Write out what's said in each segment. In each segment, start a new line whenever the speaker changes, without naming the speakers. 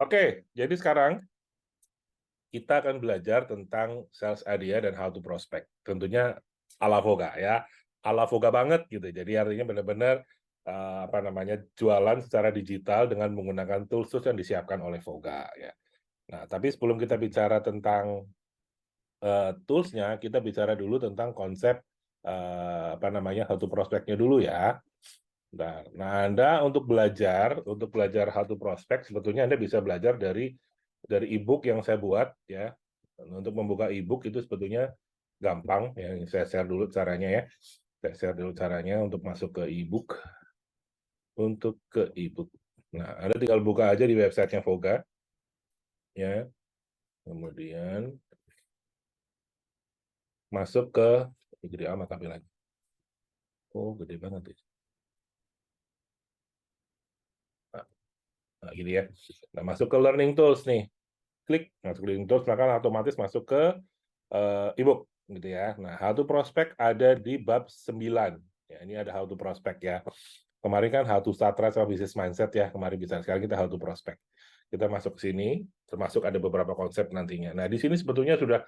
Oke, jadi sekarang kita akan belajar tentang sales idea dan how to prospect. Tentunya ala Voga ya, ala Voga banget gitu. Jadi artinya benar-benar jualan secara digital dengan menggunakan tools yang disiapkan oleh Voga ya. Nah, tapi sebelum kita bicara tentang tools-nya, kita bicara dulu tentang konsep how to prospect-nya dulu ya. Nah, Anda untuk belajar how to prospect, sebetulnya Anda bisa belajar dari e-book yang saya buat ya. Untuk membuka e-book itu sebetulnya gampang ya. Saya share dulu caranya ya. Saya share dulu caranya untuk masuk ke e-book. Nah, Anda tinggal buka aja di websitenya Voga ya. Kemudian masuk ke gede amat tapi lagi. Oh, gede banget ya. Nah, gini ya. Nah, masuk ke Learning Tools nih. Klik masuk ke Learning Tools, maka otomatis masuk ke e-book gitu ya. Nah, how to prospect ada di bab 9. Ya, ini ada how to prospect ya. Kemarin kan how to start sama business mindset ya. Kemarin bisa, sekarang kita how to prospect. Kita masuk ke sini, termasuk ada beberapa konsep nantinya. Nah, di sini sebetulnya sudah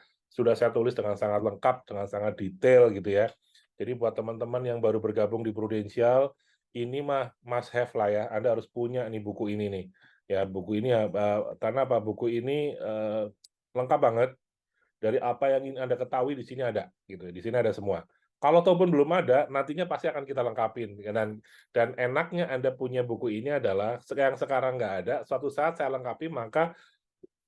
saya tulis dengan sangat lengkap, dengan sangat detail gitu ya. Jadi buat teman-teman yang baru bergabung di Prudential, ini mah must have lah ya. Anda harus punya nih buku ini nih. Ya, buku ini karena apa? Buku ini lengkap banget. Dari apa yang ingin Anda ketahui di sini ada gitu. Di sini ada semua. Kalau ataupun belum ada, nantinya pasti akan kita lengkapin. Dan enaknya Anda punya buku ini adalah yang sekarang nggak ada, suatu saat saya lengkapi, maka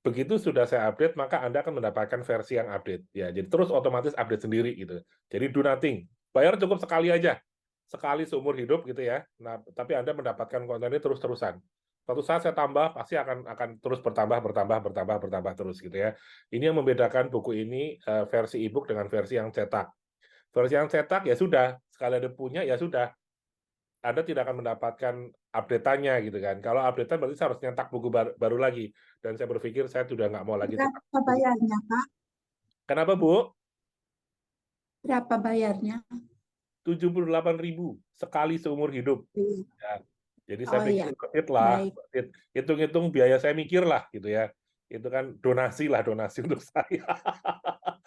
begitu sudah saya update, maka Anda akan mendapatkan versi yang update. Ya, jadi terus otomatis update sendiri gitu. Jadi do nothing. Bayar cukup sekali aja. Sekali seumur hidup gitu ya. Nah, tapi Anda mendapatkan konten ini terus-terusan. Suatu saat saya tambah, pasti akan terus bertambah terus gitu ya. Ini yang membedakan buku ini versi e-book dengan versi yang cetak. Versi yang cetak ya sudah, sekali ada punya ya sudah. Anda tidak akan mendapatkan update-annya gitu kan. Kalau update-an berarti saya harus nyetak buku baru lagi. Dan saya berpikir saya sudah nggak mau lagi cetak
Berapa
buku.
bayarnya, Pak?
Kenapa, Bu?
Berapa bayarnya?
78.000 sekali seumur hidup. Ya. Jadi saya
Oh
pikir
iya,
worth it lah.
baik.
Hitung-hitung biaya saya mikir lah gitu ya. Itu kan donasi untuk saya.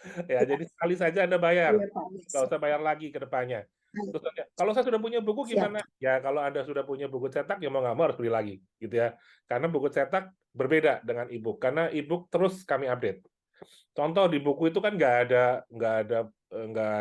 Ya,
Ya,
jadi sekali saja Anda bayar.
iya, Pak.
Nggak
Siap.
usah bayar lagi ke depannya.
Baik.
Terus kalau saya sudah punya buku
Siap.
gimana? Ya kalau Anda sudah punya buku cetak ya mau nggak mau harus beli lagi gitu ya. Karena buku cetak berbeda dengan e-book. Karena e-book terus kami update. Contoh di buku itu kan nggak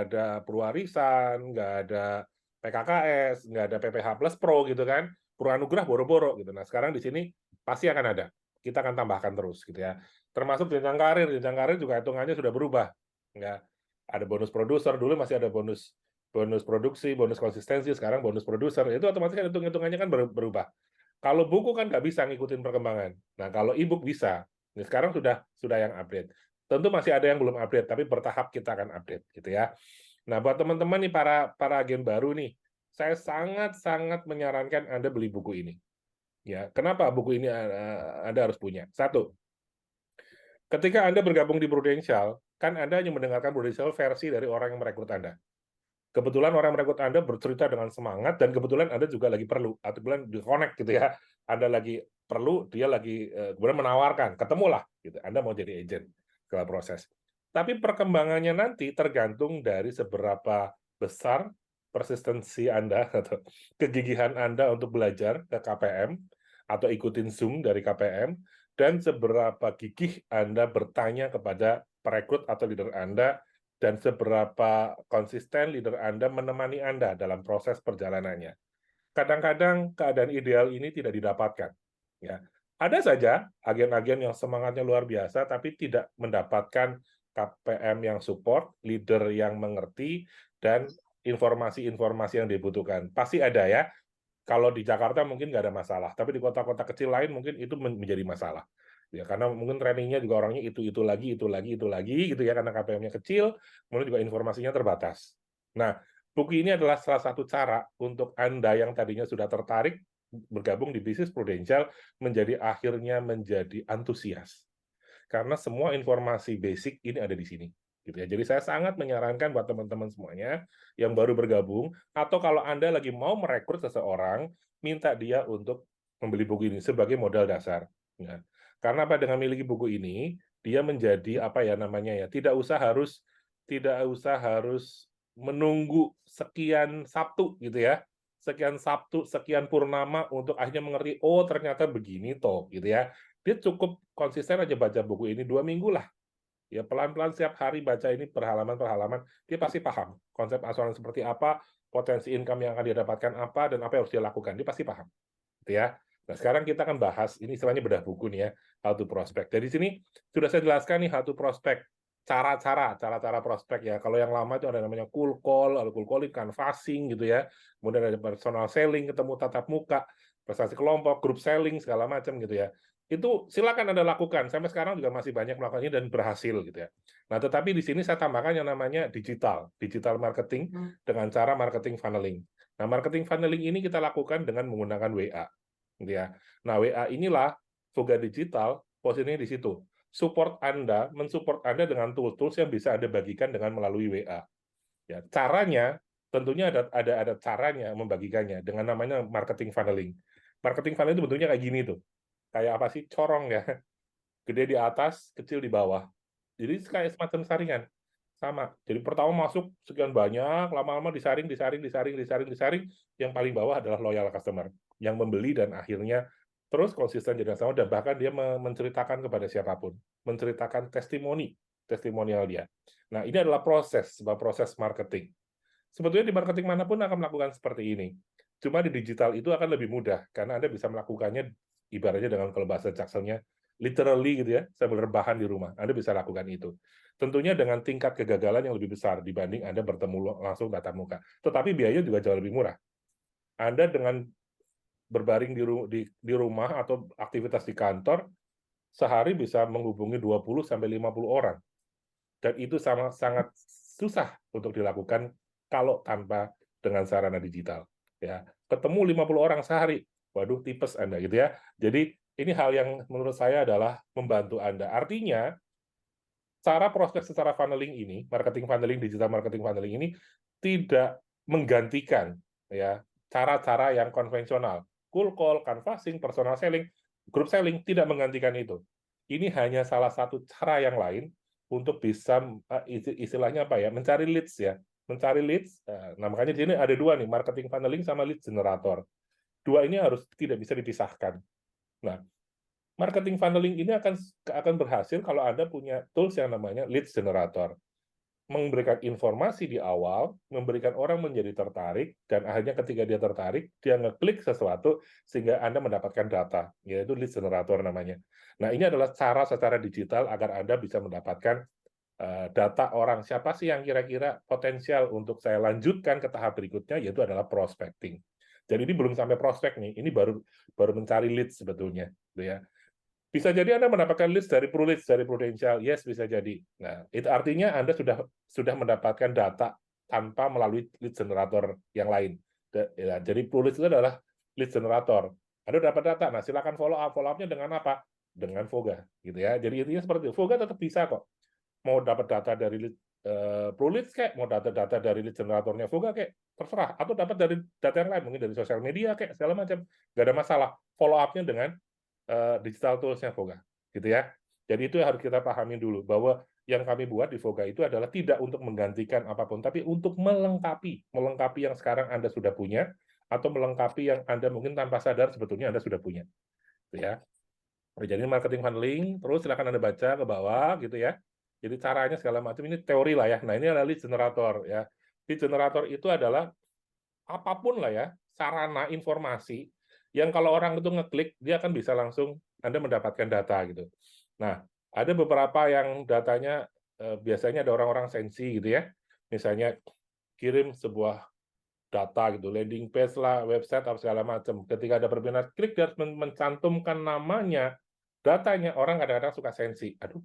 ada perwarisan, nggak ada PKKS, nggak ada PPH Plus Pro gitu kan. Puranugrah boro-boro gitu. Nah sekarang di sini pasti akan ada. Kita akan tambahkan terus gitu ya. Termasuk jenjang karir juga hitungannya sudah berubah. Ya, ada bonus produser, dulu masih ada bonus bonus produksi, bonus konsistensi, sekarang bonus produser. Itu otomatis kan hitungannya kan berubah. Kalau buku kan nggak bisa ngikutin perkembangan. Nah kalau e-book bisa. Nah, sekarang sudah yang update. Tentu masih ada yang belum update, tapi bertahap kita akan update gitu ya. Nah, buat teman-teman nih para agen baru nih, saya sangat-sangat menyarankan Anda beli buku ini. Ya, kenapa buku ini Anda harus punya? Satu, ketika Anda bergabung di Prudential, kan Anda hanya mendengarkan Prudential versi dari orang yang merekrut Anda. Kebetulan orang merekrut Anda bercerita dengan semangat, dan kebetulan Anda juga lagi perlu, atau kebetulan di-connect gitu ya. Anda lagi perlu, dia lagi kemudian menawarkan, ketemulah, gitu. Anda mau jadi agent dalam proses. Tapi perkembangannya nanti tergantung dari seberapa besar persistensi Anda atau kegigihan Anda untuk belajar ke KPM atau ikutin Zoom dari KPM, dan seberapa gigih Anda bertanya kepada perekrut atau leader Anda, dan seberapa konsisten leader Anda menemani Anda dalam proses perjalanannya. Kadang-kadang keadaan ideal ini tidak didapatkan. Ya, ada saja agen-agen yang semangatnya luar biasa, tapi tidak mendapatkan KPM yang support, leader yang mengerti, dan informasi-informasi yang dibutuhkan. Pasti ada ya. Kalau di Jakarta mungkin nggak ada masalah, tapi di kota-kota kecil lain mungkin itu menjadi masalah. Ya, karena mungkin trainingnya juga orangnya itu lagi, gitu ya, karena KPM-nya kecil, kemudian juga informasinya terbatas. Nah, buku ini adalah salah satu cara untuk Anda yang tadinya sudah tertarik bergabung di bisnis Prudential, akhirnya menjadi antusias. Karena semua informasi basic ini ada di sini. Gitu ya. Jadi saya sangat menyarankan buat teman-teman semuanya yang baru bergabung, atau kalau Anda lagi mau merekrut seseorang, minta dia untuk membeli buku ini sebagai modal dasar. Ya. Karena apa? Dengan memiliki buku ini, dia menjadi apa ya namanya ya, tidak usah harus menunggu sekian Sabtu gitu ya. Sekian Sabtu, sekian purnama untuk akhirnya mengerti, oh ternyata begini toh gitu ya. Dia cukup konsisten aja baca buku ini 2 minggu lah. Ya pelan-pelan setiap hari baca ini per halaman, dia pasti paham konsep asuransi seperti apa, potensi income yang akan dia dapatkan apa, dan apa yang harus dia lakukan. Dia pasti paham. Gitu ya. Nah, sekarang kita akan bahas, ini istilahnya bedah buku nih ya, how to prospect. Jadi sini sudah saya jelaskan nih how to prospect. Cara-cara prospek ya. Kalau yang lama itu ada namanya cold call, ada cold calling, canvassing gitu ya. Kemudian ada personal selling, ketemu tatap muka, prestasi kelompok, group selling, segala macam gitu ya. Itu silakan Anda lakukan. Sampai sekarang juga masih banyak melakukan ini dan berhasil gitu ya. Nah, tetapi di sini saya tambahkan yang namanya digital marketing dengan cara marketing funneling. Nah, marketing funneling ini kita lakukan dengan menggunakan WA. Gitu ya. Nah, WA inilah Voga Digital, posisinya di situ. Mensupport Anda dengan tools-tools yang bisa Anda bagikan dengan melalui WA. Ya, caranya tentunya ada caranya membagikannya dengan namanya marketing funneling. Marketing funneling itu bentuknya kayak gini tuh. Kayak apa sih? Corong ya. Gede di atas, kecil di bawah. Jadi kayak semacam saringan. Sama. Jadi pertama masuk sekian banyak, lama-lama disaring, yang paling bawah adalah loyal customer yang membeli dan akhirnya terus konsisten jadi sama, dan bahkan dia menceritakan kepada siapapun, menceritakan testimonial dia. Nah, ini adalah sebuah proses marketing. Sebetulnya di marketing manapun akan melakukan seperti ini. Cuma di digital itu akan lebih mudah, karena Anda bisa melakukannya ibaratnya dengan kalau bahasa jakselnya, literally gitu ya, sambil rebahan di rumah. Anda bisa lakukan itu. Tentunya dengan tingkat kegagalan yang lebih besar dibanding Anda bertemu langsung tatap muka. Tetapi biayanya juga jauh lebih murah. Anda dengan berbaring di rumah atau aktivitas di kantor, sehari bisa menghubungi 20-50 orang. Dan itu sangat susah untuk dilakukan kalau tanpa dengan sarana digital. Ya, ketemu 50 orang sehari, waduh tipes Anda gitu ya. Jadi ini hal yang menurut saya adalah membantu Anda. Artinya cara prospek secara funneling ini, marketing funneling, digital marketing funneling ini tidak menggantikan ya cara-cara yang konvensional. Cold call, canvassing, personal selling, group selling tidak menggantikan itu. Ini hanya salah satu cara yang lain untuk bisa istilahnya apa ya, mencari leads ya. Mencari leads. Nah, makanya di sini ada dua nih, marketing funneling sama lead generator. Dua ini harus tidak bisa dipisahkan. Nah, marketing funneling ini akan berhasil kalau Anda punya tools yang namanya lead generator. Memberikan informasi di awal, memberikan orang menjadi tertarik, dan akhirnya ketika dia tertarik, dia ngeklik sesuatu sehingga Anda mendapatkan data, yaitu lead generator namanya. Nah, ini adalah cara secara digital agar Anda bisa mendapatkan data orang, siapa sih yang kira-kira potensial untuk saya lanjutkan ke tahap berikutnya, yaitu adalah prospecting. Jadi ini belum sampai prospek nih, ini baru mencari lead sebetulnya, gitu ya. Bisa jadi Anda mendapatkan leads dari PruLeads, dari Prudential, yes bisa jadi. Nah, itu artinya Anda sudah mendapatkan data tanpa melalui lead generator yang lain. Ya, jadi PruLeads itu adalah lead generator. Anda dapat data, nah silakan follow up-nya dengan apa? Dengan Voga, gitu ya. Jadi intinya seperti itu. Voga tetap bisa kok. Mau dapat data dari PruLeads kayak, mau data dari lead generatornya Voga kayak, terserah. Atau dapat dari data yang lain, mungkin dari sosial media kayak segala macam. Nggak ada masalah. Follow up-nya dengan digital tools-nya Voga, gitu ya. Jadi itu yang harus kita pahami dulu, bahwa yang kami buat di Voga itu adalah tidak untuk menggantikan apapun, tapi untuk melengkapi yang sekarang Anda sudah punya, atau melengkapi yang Anda mungkin tanpa sadar sebetulnya Anda sudah punya. Gitu ya. Jadi marketing funneling, terus silakan Anda baca ke bawah, gitu ya. Jadi caranya segala macam, ini teori lah ya. Nah, ini adalah lead generator ya. Lead generator itu adalah apapun lah ya, sarana informasi yang kalau orang itu ngeklik, dia akan bisa langsung Anda mendapatkan data gitu. Nah, ada beberapa yang datanya biasanya ada orang-orang sensi gitu ya. Misalnya kirim sebuah data gitu, landing page lah, website atau segala macam. Ketika ada permintaan klik, dia harus mencantumkan namanya, datanya. Orang kadang-kadang suka sensi. Aduh,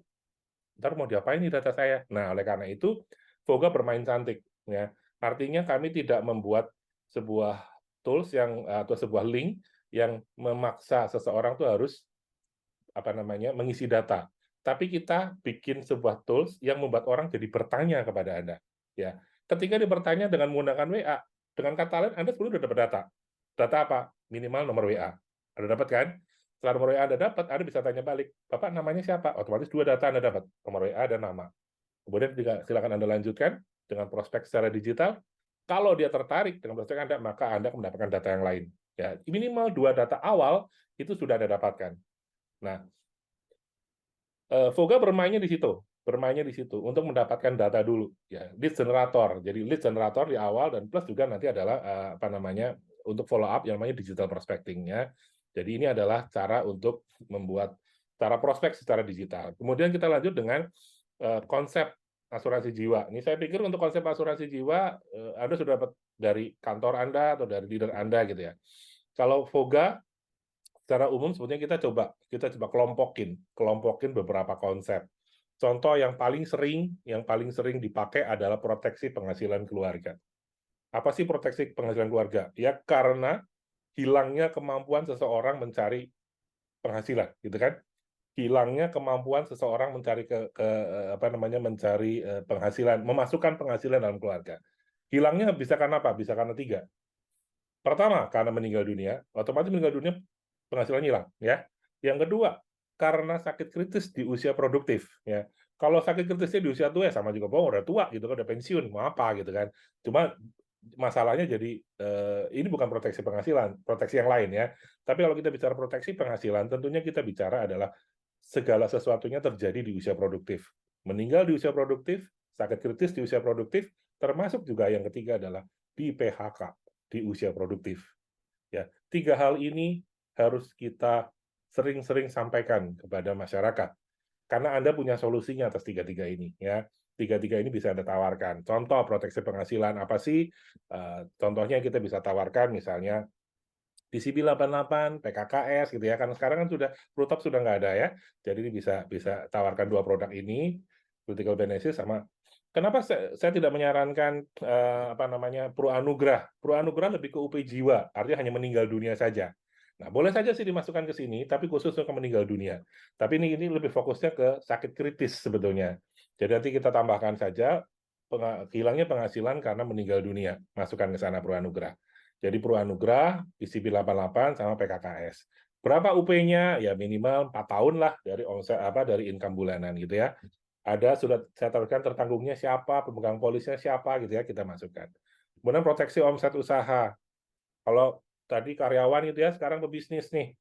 ntar mau diapain nih data saya? Nah, oleh karena itu, Voga bermain cantik. Ya. Artinya kami tidak membuat sebuah tools atau sebuah link yang memaksa seseorang tuh harus apa namanya mengisi data. Tapi kita bikin sebuah tools yang membuat orang jadi bertanya kepada Anda. Ya. Ketika dia bertanya dengan menggunakan WA, dengan kata lain Anda sebelumnya sudah dapat data. Data apa? Minimal nomor WA. Anda dapat kan? Setelah nomor WA Anda dapat, Anda bisa tanya balik, Bapak namanya siapa? Otomatis 2 data Anda dapat, nomor WA dan nama. Kemudian juga silakan Anda lanjutkan dengan prospek secara digital. Kalau dia tertarik dengan prospek Anda, maka Anda akan mendapatkan data yang lain. Ya, minimal 2 data awal itu sudah Anda dapatkan. Nah, Voga bermainnya di situ untuk mendapatkan data dulu, ya, lead generator. Jadi lead generator di awal dan plus juga nanti adalah apa namanya untuk follow up yang namanya digital prospecting ya. Jadi ini adalah cara untuk membuat cara prospek secara digital. Kemudian kita lanjut dengan konsep asuransi jiwa. Ini saya pikir untuk konsep asuransi jiwa Anda sudah dapat dari kantor Anda atau dari leader Anda gitu ya. Kalau Voga secara umum sebetulnya kita coba kelompokin beberapa konsep. Contoh yang paling sering dipakai adalah proteksi penghasilan keluarga. Apa sih proteksi penghasilan keluarga? Ya karena hilangnya kemampuan seseorang mencari penghasilan, gitu kan? Hilangnya kemampuan seseorang mencari mencari penghasilan, memasukkan penghasilan dalam keluarga. Hilangnya bisa karena apa? Bisa karena 3. Pertama, karena meninggal dunia, otomatis meninggal dunia penghasilan hilang, ya. Yang kedua, karena sakit kritis di usia produktif, ya. Kalau sakit kritisnya di usia tua, ya sama juga, udah tua gitu kan, udah pensiun, mau apa gitu kan. Cuma masalahnya jadi ini bukan proteksi penghasilan, proteksi yang lain ya. Tapi kalau kita bicara proteksi penghasilan, tentunya kita bicara adalah segala sesuatunya terjadi di usia produktif. Meninggal di usia produktif, sakit kritis di usia produktif, termasuk juga yang ketiga adalah di PHK di usia produktif. Ya, 3 hal ini harus kita sering-sering sampaikan kepada masyarakat. Karena Anda punya solusinya atas 3-3 ini ya. 3-3 ini bisa Anda tawarkan. Contoh proteksi penghasilan apa sih? Contohnya kita bisa tawarkan misalnya PCB 88, PKKS gitu ya. Karena sekarang kan sudah Prutop sudah nggak ada ya. Jadi ini bisa bisa tawarkan 2 produk ini, critical benefit sama. Kenapa saya tidak menyarankan Pro Anugrah? Pro Anugrah lebih ke UP jiwa, artinya hanya meninggal dunia saja. Nah, boleh saja sih dimasukkan ke sini, tapi khusus untuk meninggal dunia. Tapi ini lebih fokusnya ke sakit kritis sebetulnya. Jadi nanti kita tambahkan saja hilangnya penghasilan karena meninggal dunia, masukkan ke sana Pro Anugrah. Jadi Pro Anugrah, PCB 88 sama PKKS. Berapa UP-nya? Ya minimal 4 tahun lah dari omset dari income bulanan gitu ya. Ada sudah saya taruhkan tertanggungnya siapa, pemegang polisnya siapa gitu ya, kita masukkan. Kemudian proteksi omset usaha. Kalau tadi karyawan gitu ya, sekarang pebisnis nih.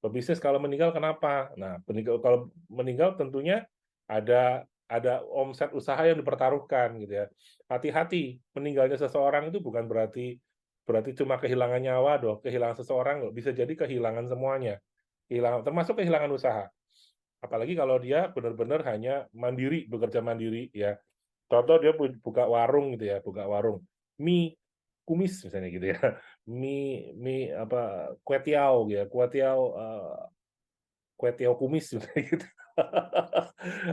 Pebisnis kalau meninggal kenapa? Nah, kalau meninggal tentunya ada omset usaha yang dipertaruhkan gitu ya. Hati-hati, meninggalnya seseorang itu bukan berarti cuma kehilangan nyawa dong, kehilangan seseorang bisa jadi kehilangan semuanya. Termasuk kehilangan usaha. Apalagi kalau dia benar-benar hanya mandiri, bekerja mandiri ya. Contoh dia buka warung gitu ya, buka warung mie kumis misalnya gitu ya. Mie apa kue tiaw gitu ya, kue tiaw kumis misalnya gitu.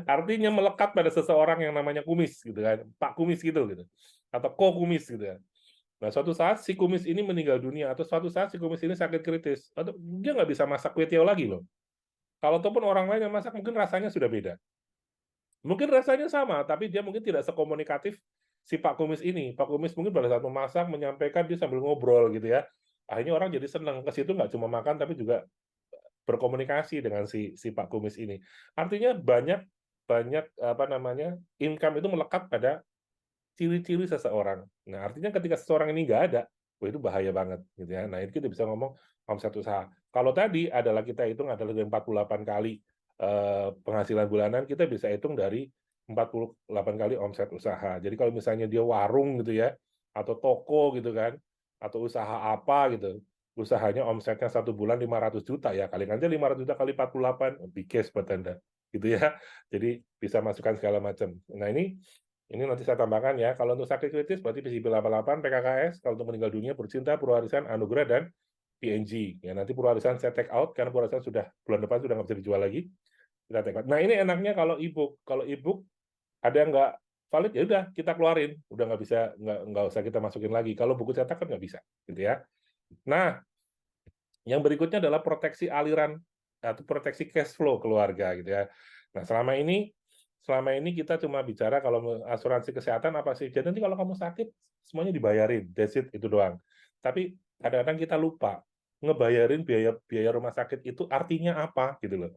Artinya melekat pada seseorang yang namanya kumis gitu kan, Pak Kumis gitu atau Ko Kumis gitu ya. Nah, suatu saat si kumis ini meninggal dunia atau suatu saat si kumis ini sakit kritis, atau dia nggak bisa masak kue tiaw lagi loh. Kalau ataupun orang lain yang masak mungkin rasanya sudah beda. Mungkin rasanya sama, tapi dia mungkin tidak sekomunikatif si Pak Kumis ini. Pak Kumis mungkin pada saat memasak menyampaikan dia sambil ngobrol gitu ya. Akhirnya orang jadi senang ke situ nggak cuma makan tapi juga berkomunikasi dengan si Pak Kumis ini. Artinya banyak income itu melekat pada ciri-ciri seseorang. Nah, artinya ketika seseorang ini nggak ada, wah itu bahaya banget gitu ya. Nah, ini kita bisa ngomong omset usaha. Kalau tadi adalah kita hitung adalah dari 48 kali penghasilan bulanan, kita bisa hitung dari 48 kali omset usaha. Jadi kalau misalnya dia warung gitu ya, atau toko gitu kan, atau usaha apa gitu, usahanya omsetnya 1 bulan 500 juta ya, kali aja 500 juta kali 48, big case buat Anda gitu ya. Jadi bisa masukkan segala macam. Nah, ini nanti saya tambahkan ya, kalau untuk sakit kritis berarti PCB 88, PKKS, kalau untuk meninggal dunia, bercinta, Purwarisan, Anugerah, dan PNG. Ya, nanti Purwarisan saya take out, karena Purwarisan sudah bulan depan sudah nggak bisa dijual lagi. Kita take out. Nah, ini enaknya kalau e-book. Kalau e-book ada yang nggak valid, ya udah kita keluarin. Udah nggak bisa, nggak usah kita masukin lagi. Kalau buku cetak kan nggak bisa, gitu ya. Nah, yang berikutnya adalah proteksi aliran atau proteksi cash flow keluarga, gitu ya. Nah, selama ini kita cuma bicara kalau asuransi kesehatan apa sih? Jadi nanti kalau kamu sakit semuanya dibayarin, that's it, itu doang. Tapi kadang-kadang kita lupa. ngebayarin biaya rumah sakit itu artinya apa gitu loh.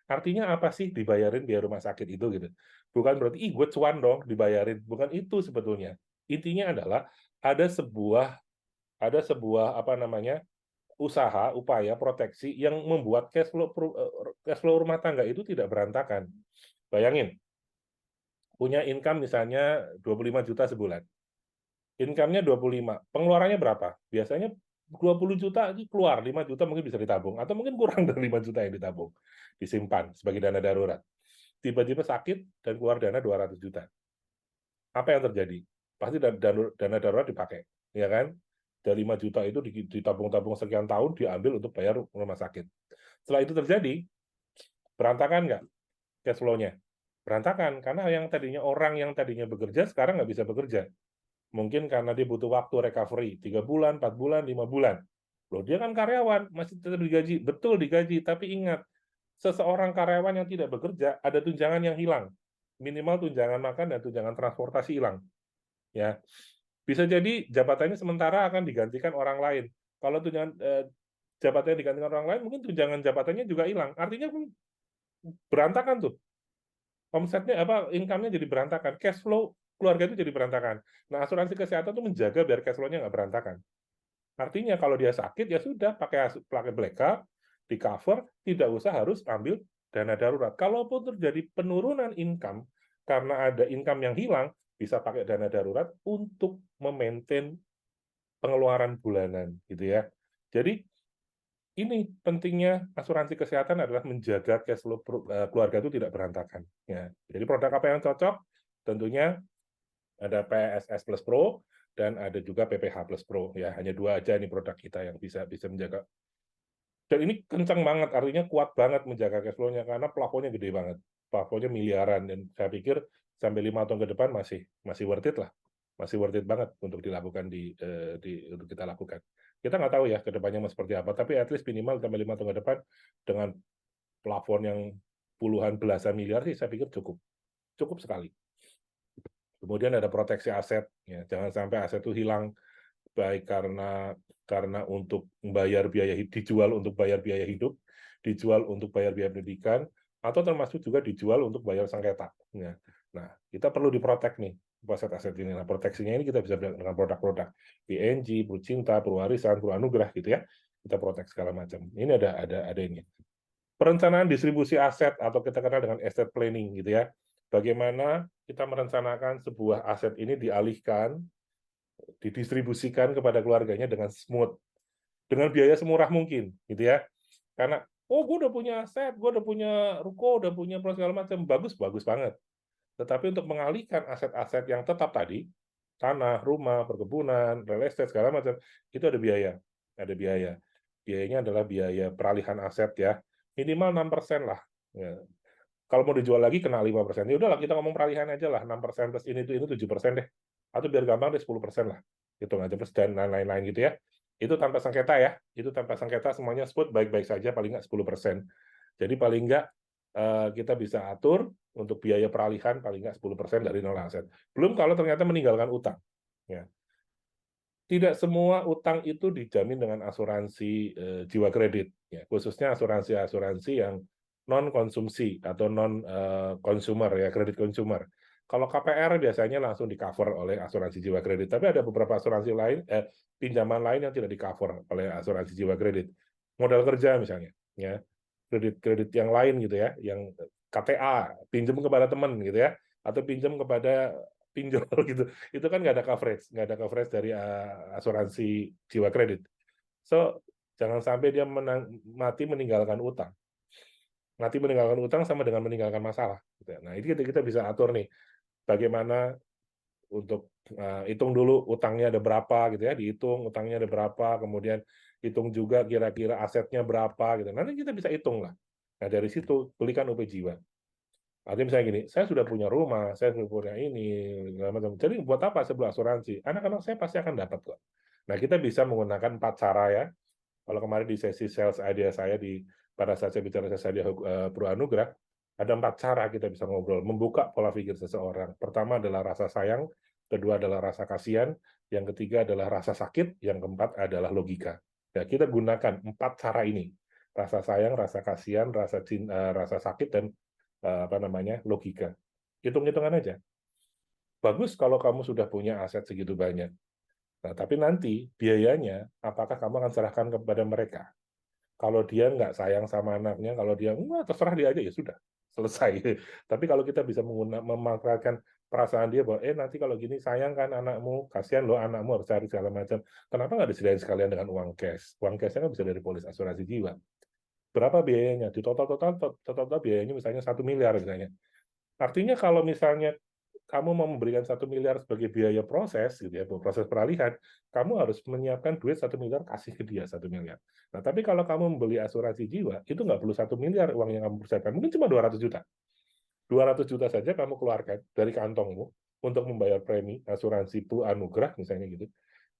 Artinya apa sih dibayarin biaya rumah sakit itu gitu. Bukan berarti ih gue cuan dong dibayarin, bukan itu sebetulnya. Intinya adalah ada sebuah apa namanya? Usaha, upaya proteksi yang membuat cash flow rumah tangga itu tidak berantakan. Bayangin, punya income misalnya 25 juta sebulan. Income-nya 25, pengeluarannya berapa? Biasanya 20 juta itu keluar, 5 juta mungkin bisa ditabung, atau mungkin kurang dari 5 juta yang ditabung, disimpan sebagai dana darurat. Tiba-tiba sakit dan keluar dana 200 juta. Apa yang terjadi? Pasti dana darurat dipakai, ya kan? Dari 5 juta itu ditabung-tabung sekian tahun, diambil untuk bayar rumah sakit. Setelah itu terjadi, berantakan nggak cash flow-nya? Berantakan, karena orang yang tadinya bekerja, sekarang nggak bisa bekerja. Mungkin karena dia butuh waktu recovery, 3 bulan, 4 bulan, 5 bulan. Loh, dia kan karyawan, masih tetap digaji. Betul digaji, tapi ingat, seseorang karyawan yang tidak bekerja, ada tunjangan yang hilang. Minimal tunjangan makan dan tunjangan transportasi hilang. Ya, bisa jadi jabatannya sementara akan digantikan orang lain. Kalau tunjangan jabatannya digantikan orang lain, mungkin tunjangan jabatannya juga hilang. Artinya berantakan tuh. Omsetnya income-nya jadi berantakan, cash flow keluarga itu jadi berantakan. Nah, asuransi kesehatan itu menjaga biar cash flow-nya nggak berantakan. Artinya kalau dia sakit ya sudah pakai backup, di cover, tidak usah harus ambil dana darurat. Kalaupun terjadi penurunan income karena ada income yang hilang, bisa pakai dana darurat untuk memaintain pengeluaran bulanan gitu ya. Jadi ini pentingnya asuransi kesehatan adalah menjaga cash flow keluarga itu tidak berantakan. Ya. Jadi produk apa yang cocok? Tentunya ada PSS Plus Pro dan ada juga PPH Plus Pro. Ya, hanya 2 aja ini produk kita yang bisa menjaga. Dan ini kencang banget, artinya kuat banget menjaga cash flow-nya karena plafonnya gede banget. Plafonnya miliaran dan saya pikir sampai 5 tahun ke depan masih worth it lah. Masih worth it banget untuk dilakukan untuk kita lakukan. Kita nggak tahu ya ke depannya seperti apa, tapi at least minimal sampai 5 tahun ke depan dengan plafon yang puluhan belasan miliar sih saya pikir cukup. Cukup sekali. Kemudian ada proteksi aset, ya. Jangan sampai aset itu hilang baik karena untuk membayar dijual untuk bayar biaya hidup, dijual untuk bayar biaya pendidikan, atau termasuk juga dijual untuk bayar sengketa. Ya. Nah, kita perlu diprotek nih aset-aset ini. Nah, proteksinya ini kita bisa dengan produk-produk PNG, Cinta, Perwarisan, Anugerah gitu ya. Kita protek segala macam. Ini ada ini. Perencanaan distribusi aset atau kita kenal dengan estate planning gitu ya. Bagaimana kita merencanakan sebuah aset ini dialihkan, didistribusikan kepada keluarganya dengan smooth, dengan biaya semurah mungkin, gitu ya. Karena, oh gue udah punya aset, gue udah punya ruko, udah punya segala macam, bagus banget. Tetapi untuk mengalihkan aset-aset yang tetap tadi, tanah, rumah, perkebunan, real estate, segala macam, itu ada biaya. Ada biaya. Biayanya adalah biaya peralihan aset ya, minimal 6% lah. Ya. Kalau mau dijual lagi kena 5%. Ya udahlah kita ngomong peralihan aja lah, 6% plus ini 7% deh. Atau biar gampang deh 10% lah. Hitung aja plus dan lain-lain gitu ya. Itu tanpa sengketa ya. Itu tanpa sengketa semuanya spot baik-baik saja paling nggak 10%. Jadi paling nggak kita bisa atur untuk biaya peralihan paling nggak 10% dari nol aset. Belum kalau ternyata meninggalkan utang. Ya. Tidak semua utang itu dijamin dengan asuransi jiwa kredit, ya. Khususnya asuransi-asuransi yang non konsumsi atau non consumer ya, kredit consumer. Kalau KPR biasanya langsung di cover oleh asuransi jiwa kredit, tapi ada beberapa asuransi lain, pinjaman lain yang tidak di cover oleh asuransi jiwa kredit. Modal kerja misalnya, ya, kredit yang lain gitu ya, yang KTA, pinjam kepada teman gitu ya, atau pinjam kepada pinjol gitu, itu kan nggak ada coverage dari asuransi jiwa kredit. So jangan sampai dia mati meninggalkan utang. Mati meninggalkan utang sama dengan meninggalkan masalah. Nah ini kita bisa atur nih, bagaimana untuk hitung dulu utangnya ada berapa gitu ya, dihitung utangnya ada berapa, kemudian hitung juga kira-kira asetnya berapa gitu. Nanti kita bisa hitung lah. Nah dari situ belikan UP Jiwa. Artinya misalnya gini, saya sudah punya rumah, saya sudah punya ini, segala macam. Jadi buat apa sebuah asuransi? Anak-anak saya pasti akan dapat kok. Nah, kita bisa menggunakan 4 cara ya. Kalau kemarin di sesi sales idea saya pada saat saya bicara sales idea Pro Anugerah, ada 4 cara kita bisa ngobrol, membuka pola pikir seseorang. Pertama adalah rasa sayang, kedua adalah rasa kasihan, yang ketiga adalah rasa sakit, yang keempat adalah logika. Ya, kita gunakan 4 cara ini. Rasa sayang, rasa kasihan, rasa cinta, rasa sakit, dan logika. Hitung-hitungan aja. Bagus kalau kamu sudah punya aset segitu banyak. Nah, tapi nanti biayanya, apakah kamu akan serahkan kepada mereka? Kalau dia nggak sayang sama anaknya, kalau dia, terserah dia aja, ya sudah, selesai. Tapi kalau kita bisa memanfaatkan perasaan dia bahwa, nanti kalau gini sayang kan anakmu, kasihan loh anakmu harus cari segala macam. Kenapa nggak disediain sekalian dengan uang cash? Uang cashnya kan bisa dari polis asuransi jiwa. Berapa biayanya? Di total biayanya misalnya 1 miliar misalnya. Artinya kalau misalnya kamu mau memberikan 1 miliar sebagai biaya proses, gitu ya, proses peralihan, kamu harus menyiapkan duit 1 miliar, kasih ke dia 1 miliar. Nah, tapi kalau kamu membeli asuransi jiwa, itu nggak perlu 1 miliar uang yang kamu persiapkan, mungkin cuma 200 juta. 200 juta saja kamu keluarkan dari kantongmu untuk membayar premi asuransi Pu Anugrah, misalnya gitu.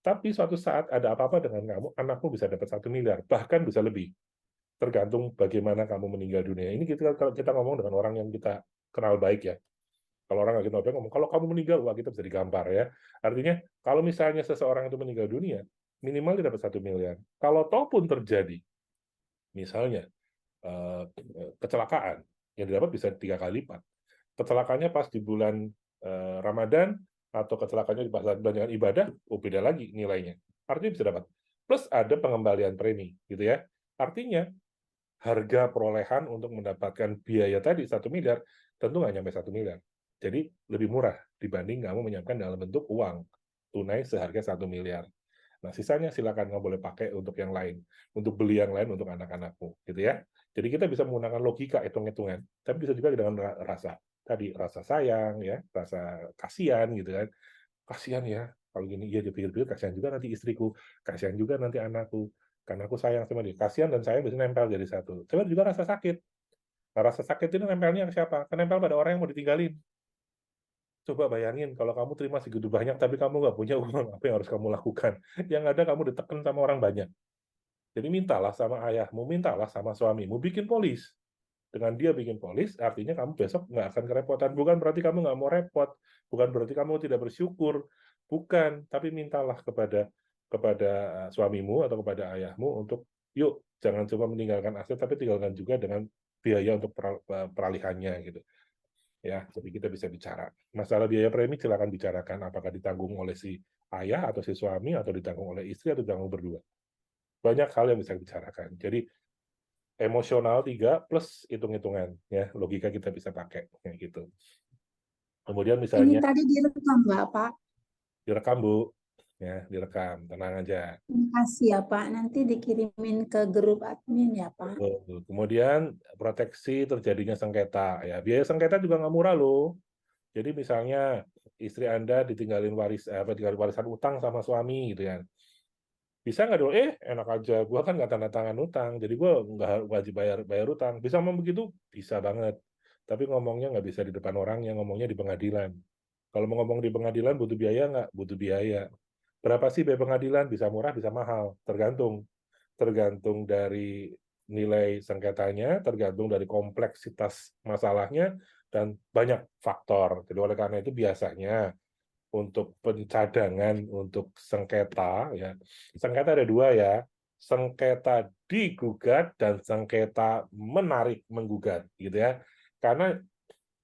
Tapi suatu saat ada apa-apa dengan kamu, anakmu bisa dapat 1 miliar, bahkan bisa lebih. Tergantung bagaimana kamu meninggal dunia. Ini kalau kita ngomong dengan orang yang kita kenal baik ya. Kalau orang lagi nobel ngomong, kalau kamu meninggal, wah kita bisa digampar ya. Artinya, kalau misalnya seseorang itu meninggal dunia, minimal dia dapat 1 miliar. Kalau toh pun terjadi, misalnya kecelakaan, yang didapat bisa 3 kali lipat. Kecelakaannya pas di bulan Ramadan, atau kecelakaannya di pas bulan ibadah, beda lagi nilainya. Artinya bisa dapat. Plus ada pengembalian premi, gitu ya. Artinya, harga perolehan untuk mendapatkan biaya tadi 1 miliar, tentu nggak nyampe 1 miliar. Jadi lebih murah dibanding kamu menyiapkan dalam bentuk uang tunai seharga 1 miliar. Nah, sisanya silakan kamu boleh pakai untuk yang lain, untuk beli yang lain untuk anak-anakmu, gitu ya. Jadi kita bisa menggunakan logika hitung-hitungan, tapi bisa juga dengan rasa. Tadi rasa sayang ya, rasa kasihan gitu kan. Kasihan ya, kalau gini iya dipikir-pikir kasihan juga nanti istriku, kasihan juga nanti anakku, karena aku sayang sama dia. Kasihan dan sayang bisa nempel jadi satu. Coba juga rasa sakit. Nah, rasa sakit ini nempelnya ke siapa? Kan nempel pada orang yang mau ditinggalin. Coba bayangin kalau kamu terima segitu banyak tapi kamu nggak punya uang, apa yang harus kamu lakukan? Yang ada kamu ditekan sama orang banyak. Jadi mintalah sama ayahmu, mintalah sama suamimu, bikin polis. Dengan dia bikin polis, artinya kamu besok nggak akan kerepotan. Bukan berarti kamu nggak mau repot, bukan berarti kamu tidak bersyukur, bukan. Tapi mintalah kepada suamimu atau kepada ayahmu untuk, yuk, jangan cuma meninggalkan aset, tapi tinggalkan juga dengan biaya untuk peralihannya gitu. Ya, jadi kita bisa bicara. Masalah biaya premi silakan bicarakan apakah ditanggung oleh si ayah atau si suami atau ditanggung oleh istri atau ditanggung berdua. Banyak hal yang bisa dibicarakan. Jadi emosional 3 plus hitung-hitungan ya, logika kita bisa pakai kayak gitu. Kemudian
Ini
misalnya
tadi direkam nggak, Pak?
direkam Bu, ya direkam, tenang aja.
Terima kasih ya, Pak. Nanti dikirimin ke grup admin ya, Pak.
Kemudian proteksi terjadinya sengketa ya, biaya sengketa juga nggak murah loh. Jadi misalnya istri Anda ditinggalin warisan utang sama suami gitu ya. Bisa nggak dong? Enak aja, gua kan nggak tanda tangan utang, jadi gua nggak wajib bayar utang. Bisa ngomong begitu? Bisa banget. Tapi ngomongnya nggak bisa di depan orang, yang ngomongnya di pengadilan. Kalau mau ngomong di pengadilan butuh biaya nggak? Butuh biaya. Berapa sih biaya pengadilan? Bisa murah, bisa mahal. Tergantung. Tergantung dari nilai sengketanya, tergantung dari kompleksitas masalahnya, dan banyak faktor. Jadi oleh karena itu biasanya untuk pencadangan untuk sengketa ya, sengketa ada 2 ya, sengketa digugat dan sengketa menarik menggugat gitu ya. Karena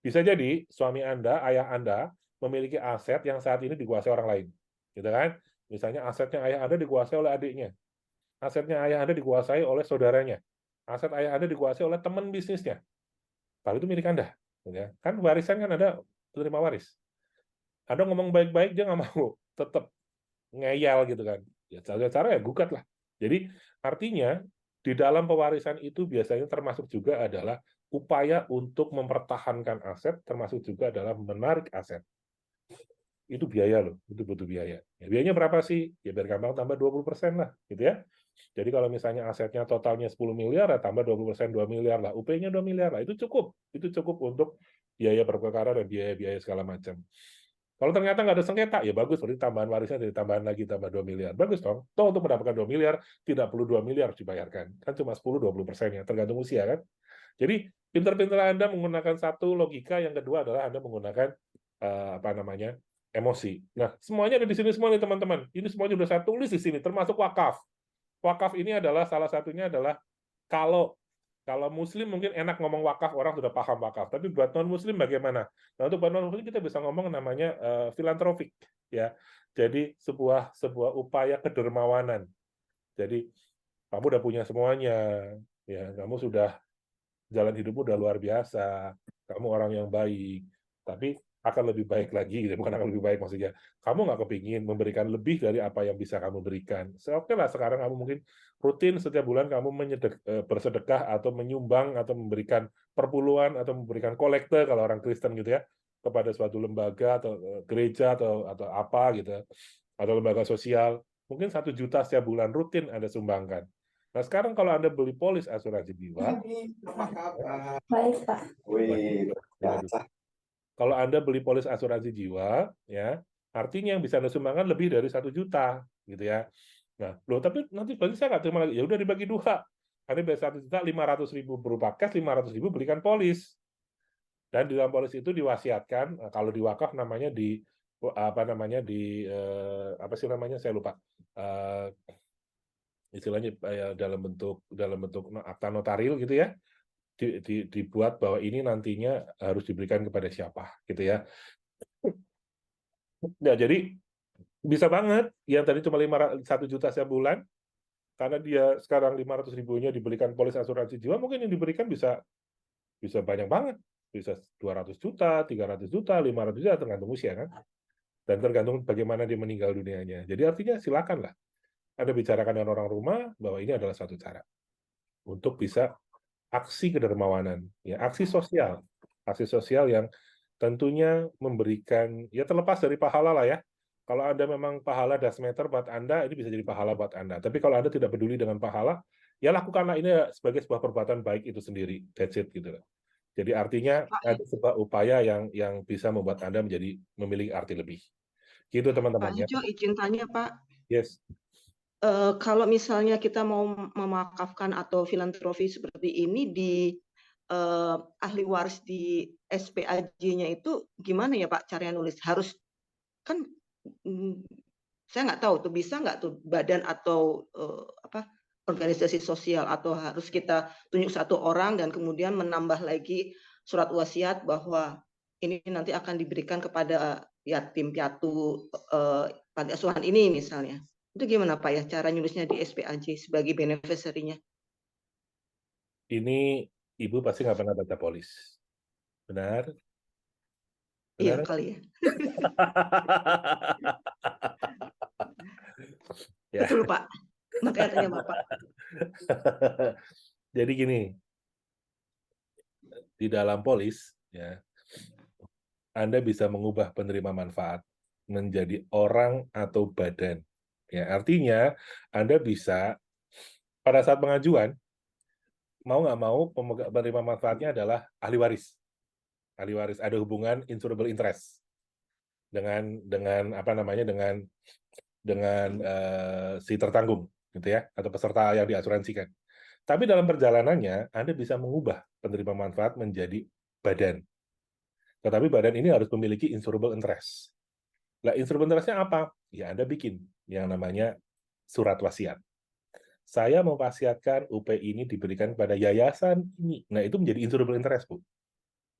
bisa jadi suami Anda, ayah Anda memiliki aset yang saat ini dikuasai orang lain, gitu kan. Misalnya asetnya ayah Anda dikuasai oleh adiknya, asetnya ayah Anda dikuasai oleh saudaranya, aset ayah Anda dikuasai oleh teman bisnisnya, kalau itu milik Anda, gitu ya. Kan warisan kan ada penerima waris. Ada ngomong baik-baik dia nggak mau, tetap ngeyel gitu kan. Ya cara ya gugat lah. Jadi artinya di dalam pewarisan itu biasanya termasuk juga adalah upaya untuk mempertahankan aset, termasuk juga adalah menarik aset. Itu biaya loh, itu butuh biaya. Ya, biayanya berapa sih? Ya biar gampang tambah 20% lah, gitu ya. Jadi kalau misalnya asetnya totalnya 10 miliar, ya tambah 20%, 2 miliar lah. UP-nya 2 miliar lah, itu cukup. Itu cukup untuk biaya perkara dan biaya-biaya segala macam. Kalau ternyata nggak ada sengketa, ya bagus, berarti tambahan warisnya jadi tambahan lagi, tambah 2 miliar. Bagus dong. Toh untuk mendapatkan 2 miliar, tidak perlu 2 miliar dibayarkan. Kan cuma 10-20% ya, tergantung usia kan. Jadi, pintar-pintar Anda menggunakan satu logika, yang kedua adalah Anda menggunakan emosi. Nah, semuanya ada di sini semua nih teman-teman. Ini semuanya sudah saya tulis di sini, termasuk wakaf. wakaf ini adalah salah satunya adalah kalau Muslim mungkin enak ngomong wakaf, orang sudah paham wakaf. Tapi buat non-Muslim bagaimana? Nah, untuk buat non-Muslim kita bisa ngomong namanya filantropik, ya. Jadi sebuah upaya kedermawanan. Jadi kamu udah punya semuanya, ya. Kamu sudah jalan hidupmu udah luar biasa. Kamu orang yang baik, tapi akan lebih baik lagi, gitu. Bukan akan lebih baik maksudnya. Kamu nggak kepingin memberikan lebih dari apa yang bisa kamu berikan. Oke lah, sekarang kamu mungkin rutin setiap bulan kamu bersedekah atau menyumbang atau memberikan perpuluhan atau memberikan kolekte kalau orang Kristen gitu ya, kepada suatu lembaga atau gereja atau apa gitu, atau lembaga sosial. Mungkin 1 juta setiap bulan rutin Anda sumbangkan. Nah, sekarang kalau Anda beli polis asuransi jiwa,
Baik, Pak.
kalau Anda beli polis asuransi jiwa, ya, artinya yang bisa Anda sumbangkan lebih dari 1 juta, gitu ya. Nah, loh, tapi nanti berarti saya nggak terima lagi. Ya udah dibagi 2. Anda bayar 1.500.000 berupa cash, 500.000 belikan polis. Dan di dalam polis itu diwasiatkan, kalau di wakaf namanya apa sih namanya, saya lupa. Istilahnya dalam bentuk akta notaril gitu ya. Dibuat bahwa ini nantinya harus diberikan kepada siapa gitu ya. Nah, jadi bisa banget yang tadi cuma 1 juta setiap bulan, karena dia sekarang 500.000-nya dibelikan polis asuransi jiwa, mungkin yang diberikan bisa banyak banget, bisa 200 juta, 300 juta, 500 juta, tergantung usia kan, dan tergantung bagaimana dia meninggal dunianya. Jadi artinya silakanlah Anda bicarakan dengan orang rumah bahwa ini adalah suatu cara untuk bisa aksi kedermawanan, ya, aksi sosial yang tentunya memberikan, ya terlepas dari pahala lah ya. Kalau Anda memang pahala dasmeter buat Anda, ini bisa jadi pahala buat Anda. Tapi kalau Anda tidak peduli dengan pahala, ya lakukanlah ini sebagai sebuah perbuatan baik itu sendiri. That's it gitu. Jadi artinya ada sebuah upaya yang bisa membuat Anda memiliki arti lebih. Gitu
Pak
teman-teman ya.
Ijo, izin tanya Pak.
Yes.
Kalau misalnya kita mau memakafkan atau filantropi seperti ini di ahli waris di SPAJ-nya itu gimana ya Pak caranya nulis? Harus kan saya nggak tahu tuh bisa nggak tuh badan atau organisasi sosial, atau harus kita tunjuk satu orang dan kemudian menambah lagi surat wasiat bahwa ini nanti akan diberikan kepada yatim piatu panti asuhan ini misalnya. Itu gimana Pak ya cara nulisnya di SPAJ sebagai beneficiary-nya?
Ini Ibu pasti nggak pernah baca polis. Benar?
Iya
Benar?
kali ya.
Ya.
Betul Pak. Makanya tanya Bapak.
Jadi gini, di dalam polis, ya, Anda bisa mengubah penerima manfaat menjadi orang atau badan. Ya, artinya Anda bisa pada saat pengajuan, mau nggak mau penerima manfaatnya adalah ahli waris. Ahli waris ada hubungan insurable interest dengan apa namanya dengan si tertanggung gitu ya, atau peserta yang diasuransikan. Tapi dalam perjalanannya Anda bisa mengubah penerima manfaat menjadi badan. Tetapi badan ini harus memiliki insurable interest. Nah, insurable interest-nya apa? Ya Anda bikin yang namanya surat wasiat. Saya mewasiatkan UP ini diberikan kepada yayasan ini. Nah, itu menjadi insurable interest, Bu.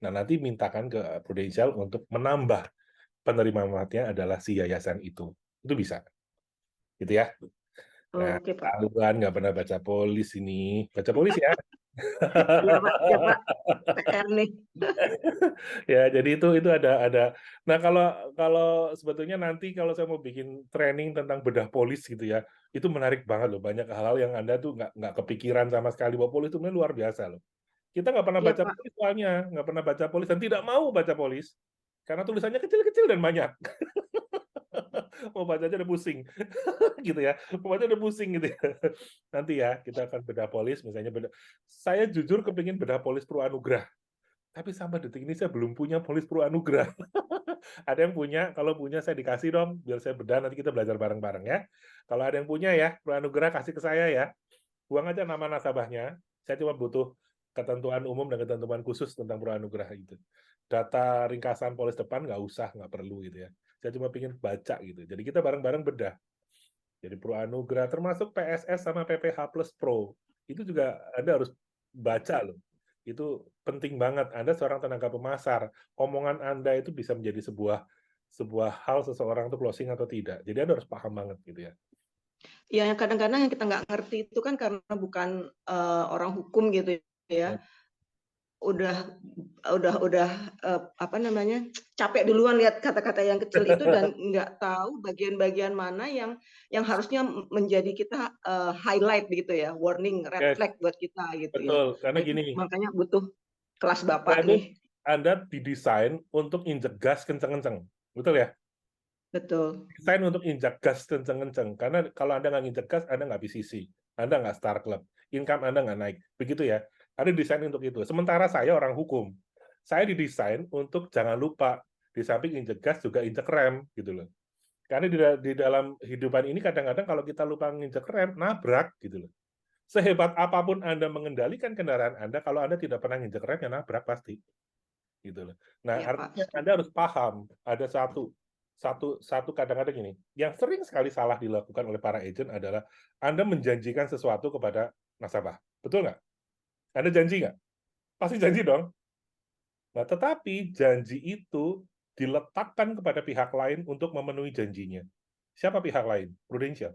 Nah, nanti mintakan ke Prudential untuk menambah penerima manfaatnya adalah si yayasan itu. Itu bisa. Gitu ya. Nah,
Oke Pak.
tahuan nggak pernah baca polis ini. Baca polis ya.
Iya Pak, ya Pak. PR nih.
Ya, jadi itu ada. Nah, kalau sebetulnya nanti kalau saya mau bikin training tentang bedah polis gitu ya, itu menarik banget loh. Banyak hal-hal yang Anda tuh nggak kepikiran sama sekali bahwa polis itu sebenarnya luar biasa loh. Kita nggak pernah
Iya
baca
Pak.
polis soalnya, nggak pernah baca polis dan tidak mau baca polis karena tulisannya kecil-kecil dan banyak. Mau baca aja udah pusing, gitu ya. Mau baca udah pusing gitu ya. Nanti ya kita akan bedah polis, misalnya Saya jujur kepingin bedah polis Pro Anugrah. Tapi sampai detik ini saya belum punya polis Pro Anugrah. Ada yang punya, kalau punya saya dikasih dong, biar saya bedah, nanti kita belajar bareng-bareng ya. Kalau ada yang punya ya, Pro Anugrah kasih ke saya ya. Buang aja nama nasabahnya, saya cuma butuh ketentuan umum dan ketentuan khusus tentang Pro Anugrah itu. Data ringkasan polis depan nggak usah, nggak perlu gitu ya. Saya cuma pengen baca gitu. Jadi kita bareng-bareng bedah. Jadi Pro Anugrah, termasuk PSS sama PPH Plus Pro. Itu juga Anda harus baca loh. Itu penting banget. Anda seorang tenaga pemasar, omongan Anda itu bisa menjadi sebuah hal seseorang itu closing atau tidak. Jadi Anda harus paham banget gitu ya.
Ya, yang kadang-kadang yang kita nggak ngerti itu kan karena bukan orang hukum gitu ya. Udah apa namanya, capek duluan lihat kata-kata yang kecil itu dan nggak tahu bagian-bagian mana yang harusnya menjadi kita highlight gitu ya, warning, red
Yes,
flag buat kita gitu ya.
betul. Karena
Nah itu
gini,
makanya butuh kelas
Anda
Bapak
itu
nih.
Anda didesain untuk injek gas kenceng-kenceng. Betul ya?
Betul.
Desain untuk injak gas kenceng-kenceng. Karena kalau Anda nggak injek gas, Anda nggak PCC. Anda nggak Star Club. Income Anda nggak naik. Begitu ya. Ada desain untuk itu. Sementara saya orang hukum. Saya didesain untuk jangan lupa. Di samping injek gas juga injek rem. Gitu loh. Karena di dalam hidupan ini kadang-kadang kalau kita lupa injek rem, nabrak. Gitu loh. Sehebat apapun Anda mengendalikan kendaraan Anda, kalau Anda tidak pernah injek rem, ya nabrak pasti. Gitu loh. Nah,
Ya Pak.
artinya Anda harus paham ada satu kadang-kadang ini yang sering sekali salah dilakukan oleh para agent adalah Anda menjanjikan sesuatu kepada nasabah. Betul nggak? Anda janji nggak? Pasti janji dong. Nah, tetapi janji itu diletakkan kepada pihak lain untuk memenuhi janjinya. Siapa pihak lain? Prudential.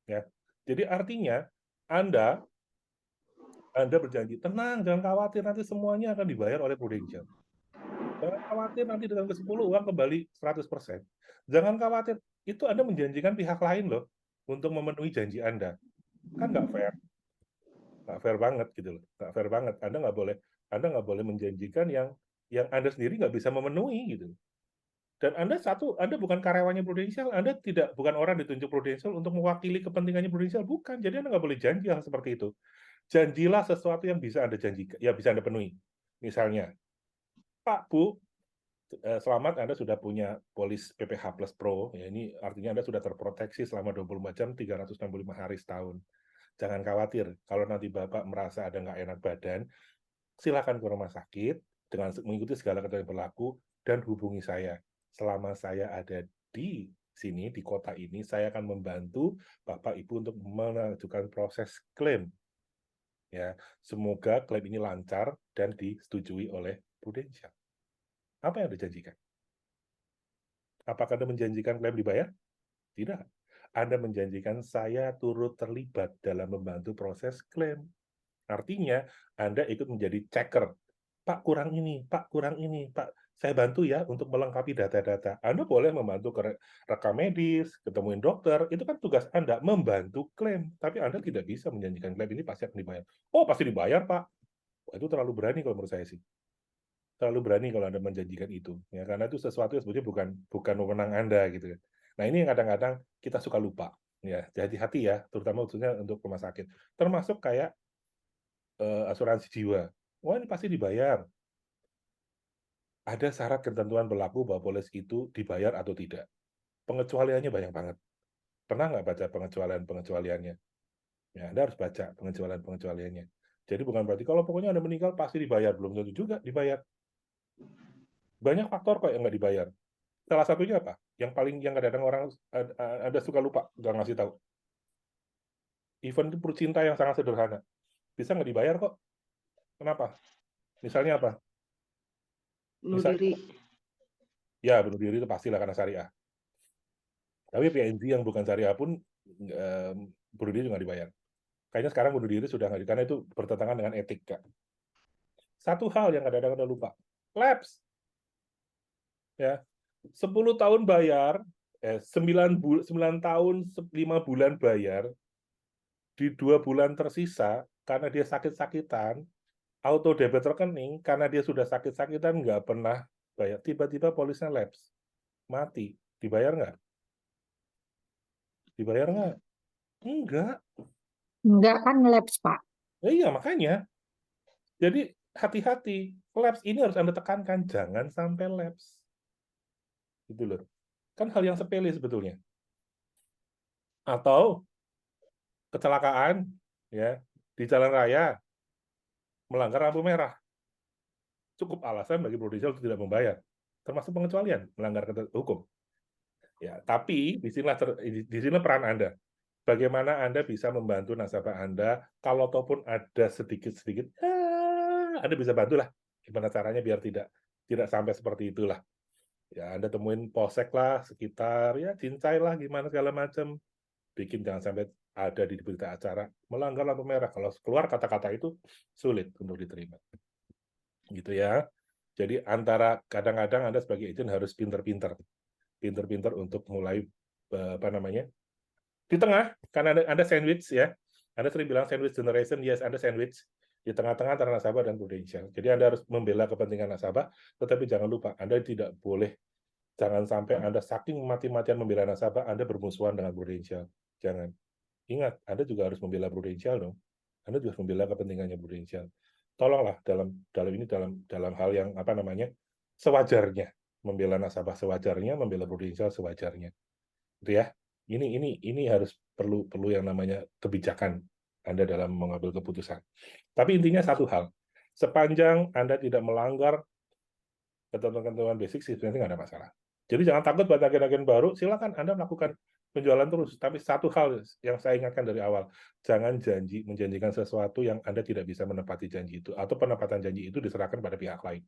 Ya. Jadi artinya Anda berjanji, tenang, jangan khawatir, nanti semuanya akan dibayar oleh Prudential. Jangan khawatir nanti dengan ke-10 uang kembali 100%. Jangan khawatir, itu Anda menjanjikan pihak lain loh untuk memenuhi janji Anda. Kan nggak fair. Nggak fair banget gitu loh. Nggak fair banget. Anda nggak boleh menjanjikan yang Anda sendiri nggak bisa memenuhi gitu. Dan Anda bukan karyawannya Prudential, Anda bukan orang ditunjuk Prudential untuk mewakili kepentingannya Prudential, bukan. Jadi Anda nggak boleh janji hal seperti itu. Janjilah sesuatu yang bisa Anda janjikan, ya bisa Anda penuhi. Misalnya, Pak, Bu, selamat Anda sudah punya polis PPH Plus Pro, ya ini artinya Anda sudah terproteksi selama 24 jam, 365 hari setahun. Jangan khawatir, kalau nanti Bapak merasa ada nggak enak badan, silakan ke rumah sakit dengan mengikuti segala ketentuan yang berlaku dan hubungi saya. Selama saya ada di sini, di kota ini, saya akan membantu Bapak Ibu untuk mengajukan proses klaim. Ya, semoga klaim ini lancar dan disetujui oleh Prudential. Apa yang dijanjikan? Apakah Anda menjanjikan klaim dibayar? Tidak. Anda menjanjikan saya turut terlibat dalam membantu proses klaim. Artinya, Anda ikut menjadi checker. Pak, kurang ini, Pak, kurang ini, Pak. Saya bantu ya untuk melengkapi data-data. Anda boleh membantu ke rekam medis, ketemuin dokter. Itu kan tugas Anda, membantu klaim. Tapi Anda tidak bisa menjanjikan klaim ini pasti akan dibayar. Oh, pasti dibayar, Pak. Wah, itu terlalu berani kalau menurut saya sih. Terlalu berani kalau Anda menjanjikan itu, ya karena itu sesuatu yang sebenarnya bukan wewenang Anda gitu. Nah, ini yang kadang-kadang kita suka lupa. Ya, hati-hati ya, terutama khususnya untuk rumah sakit. Termasuk kayak asuransi jiwa. Wah, ini pasti dibayar. Ada syarat ketentuan berlaku bahwa polis itu dibayar atau tidak. Pengecualiannya banyak banget. Pernah nggak baca pengecualiannya? Ya, Anda harus baca pengecualiannya. Jadi bukan berarti kalau pokoknya Anda meninggal pasti dibayar, belum tentu juga dibayar. Banyak faktor kok yang nggak dibayar. Salah satunya apa? Yang kadang-kadang orang ada suka lupa, nggak ngasih tahu. Event itu cinta yang sangat sederhana. Bisa nggak dibayar kok. Kenapa? Misalnya apa?
Bunuh
Misalnya,
diri.
ya bunuh diri itu pastilah karena syariah. Tapi PNG yang bukan syariah pun bunuh diri juga nggak dibayar. Kayaknya sekarang bunuh diri sudah nggak, karena itu bertentangan dengan etika. Satu hal yang kadang-kadang udah lupa, lapse. Ya, 10 tahun bayar, 9 tahun 5 bulan bayar, di 2 bulan tersisa karena dia sakit-sakitan, auto debit rekening karena dia sudah sakit-sakitan nggak pernah bayar, tiba-tiba polisnya lapse, mati, dibayar nggak? Dibayar nggak? Enggak.
Enggak kan lapse, Pak.
Iya, makanya. Jadi hati-hati, lapse ini harus Anda tekankan, jangan sampai lapse. Gitu loh. Kan hal yang sepele sebetulnya. Atau kecelakaan ya di jalan raya melanggar lampu merah. Cukup alasan bagi Prudential untuk tidak membayar. Termasuk pengecualian, melanggar hukum. Ya, tapi di sinilah peran Anda. Bagaimana Anda bisa membantu nasabah Anda, kalau ataupun ada sedikit-sedikit, Anda bisa bantulah. Gimana caranya biar tidak sampai seperti itulah. Ya, Anda temuin polsek lah, sekitar, ya cincai lah, gimana segala macam. Bikin jangan sampai ada di berita acara, melanggar lampu merah. Kalau keluar kata-kata itu, sulit untuk diterima. Gitu ya. Jadi antara kadang-kadang Anda sebagai agent harus pinter-pinter untuk mulai di tengah, karena Anda sandwich ya. Anda sering bilang sandwich generation, yes, Anda sandwich di tengah-tengah antara nasabah dan Prudential. Jadi Anda harus membela kepentingan nasabah, tetapi jangan lupa Anda tidak boleh, jangan sampai Anda saking mati-matian membela nasabah, Anda bermusuhan dengan Prudential. Jangan. Ingat, Anda juga harus membela Prudential dong. Anda juga harus membela kepentingannya Prudential. Tolonglah dalam hal yang sewajarnya, membela nasabah sewajarnya, membela Prudential sewajarnya. Gitu ya. Ini harus perlu yang namanya kebijakan Anda dalam mengambil keputusan. Tapi intinya satu hal, sepanjang Anda tidak melanggar ketentuan-ketentuan basic sih sebenarnya nggak ada masalah. Jadi jangan takut buat agen-agen baru, silakan Anda melakukan penjualan terus. Tapi satu hal yang saya ingatkan dari awal, jangan menjanjikan sesuatu yang Anda tidak bisa menepati janji itu, atau penepatan janji itu diserahkan pada pihak lain.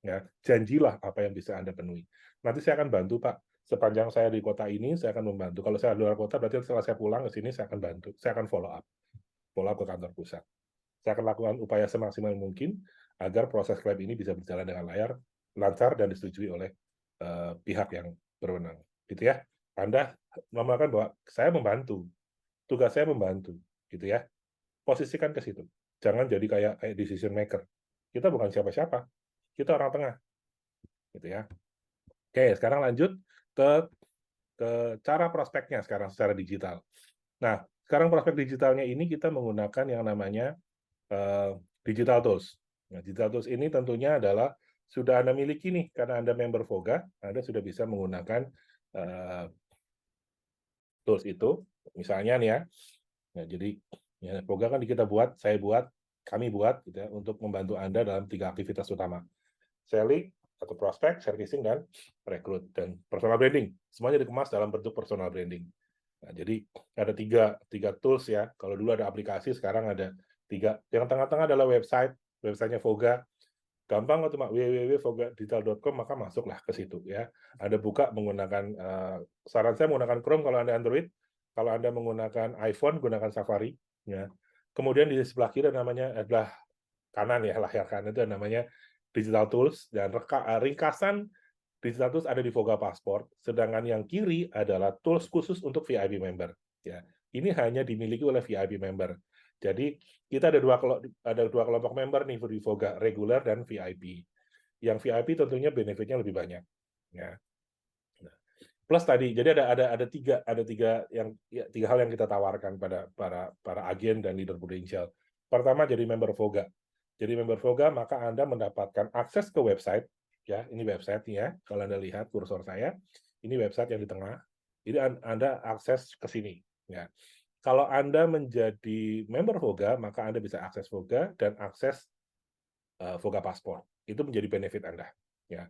Ya, janjilah apa yang bisa Anda penuhi. Nanti saya akan bantu, Pak. Sepanjang saya di kota ini, saya akan membantu. Kalau saya di luar kota, berarti setelah saya pulang ke sini, saya akan bantu. Saya akan follow up ke kantor pusat. Saya akan lakukan upaya semaksimal mungkin agar proses klaim ini bisa berjalan dengan lancar dan disetujui oleh pihak yang berwenang. Gitu ya. Anda mengatakan bahwa saya membantu. Tugas saya membantu. Gitu ya. Posisikan ke situ. Jangan jadi kayak decision maker. Kita bukan siapa-siapa. Kita orang tengah. Gitu ya. Oke, sekarang lanjut ke cara prospeknya sekarang secara digital. Nah, sekarang prospek digitalnya ini kita menggunakan yang namanya digital tools. Nah, digital tools ini tentunya adalah sudah Anda miliki nih, karena Anda member Voga, Anda sudah bisa menggunakan tools itu. Misalnya nih ya, nah, jadi ya, Voga kan kami buat gitu ya, untuk membantu Anda dalam 3 aktivitas utama. Selling, atau prospek, servicing, dan rekrut, dan personal branding. Semuanya dikemas dalam bentuk personal branding. Nah, jadi ada tiga tools ya. Kalau dulu ada aplikasi, sekarang ada 3. Yang tengah-tengah adalah websitenya Voga. Gampang, cuma www.vogadigital.com, maka masuklah ke situ ya. Anda buka menggunakan, saran saya menggunakan Chrome kalau Anda Android. Kalau Anda menggunakan iPhone, gunakan Safari. Ya. Kemudian di sebelah kiri namanya adalah kanan ya, layar kanan itu namanya Digital Tools, dan ringkasan Digital Tools ada di Voga Passport, sedangkan yang kiri adalah tools khusus untuk VIP member. Ya, ini hanya dimiliki oleh VIP member. Jadi kita ada dua kelompok member nih di Voga, reguler dan VIP. Yang VIP tentunya benefitnya lebih banyak. Ya. Nah, plus tadi, jadi ada tiga hal yang kita tawarkan pada para agen dan leader Prudential. Pertama, jadi member Voga. Jadi member Voga, maka Anda mendapatkan akses ke website. Ya, ini website-nya. Kalau Anda lihat kursor saya, ini website yang di tengah. Jadi Anda akses ke sini. Ya. Kalau Anda menjadi member Voga, maka Anda bisa akses Voga dan akses Voga Passport. Itu menjadi benefit Anda. Ya.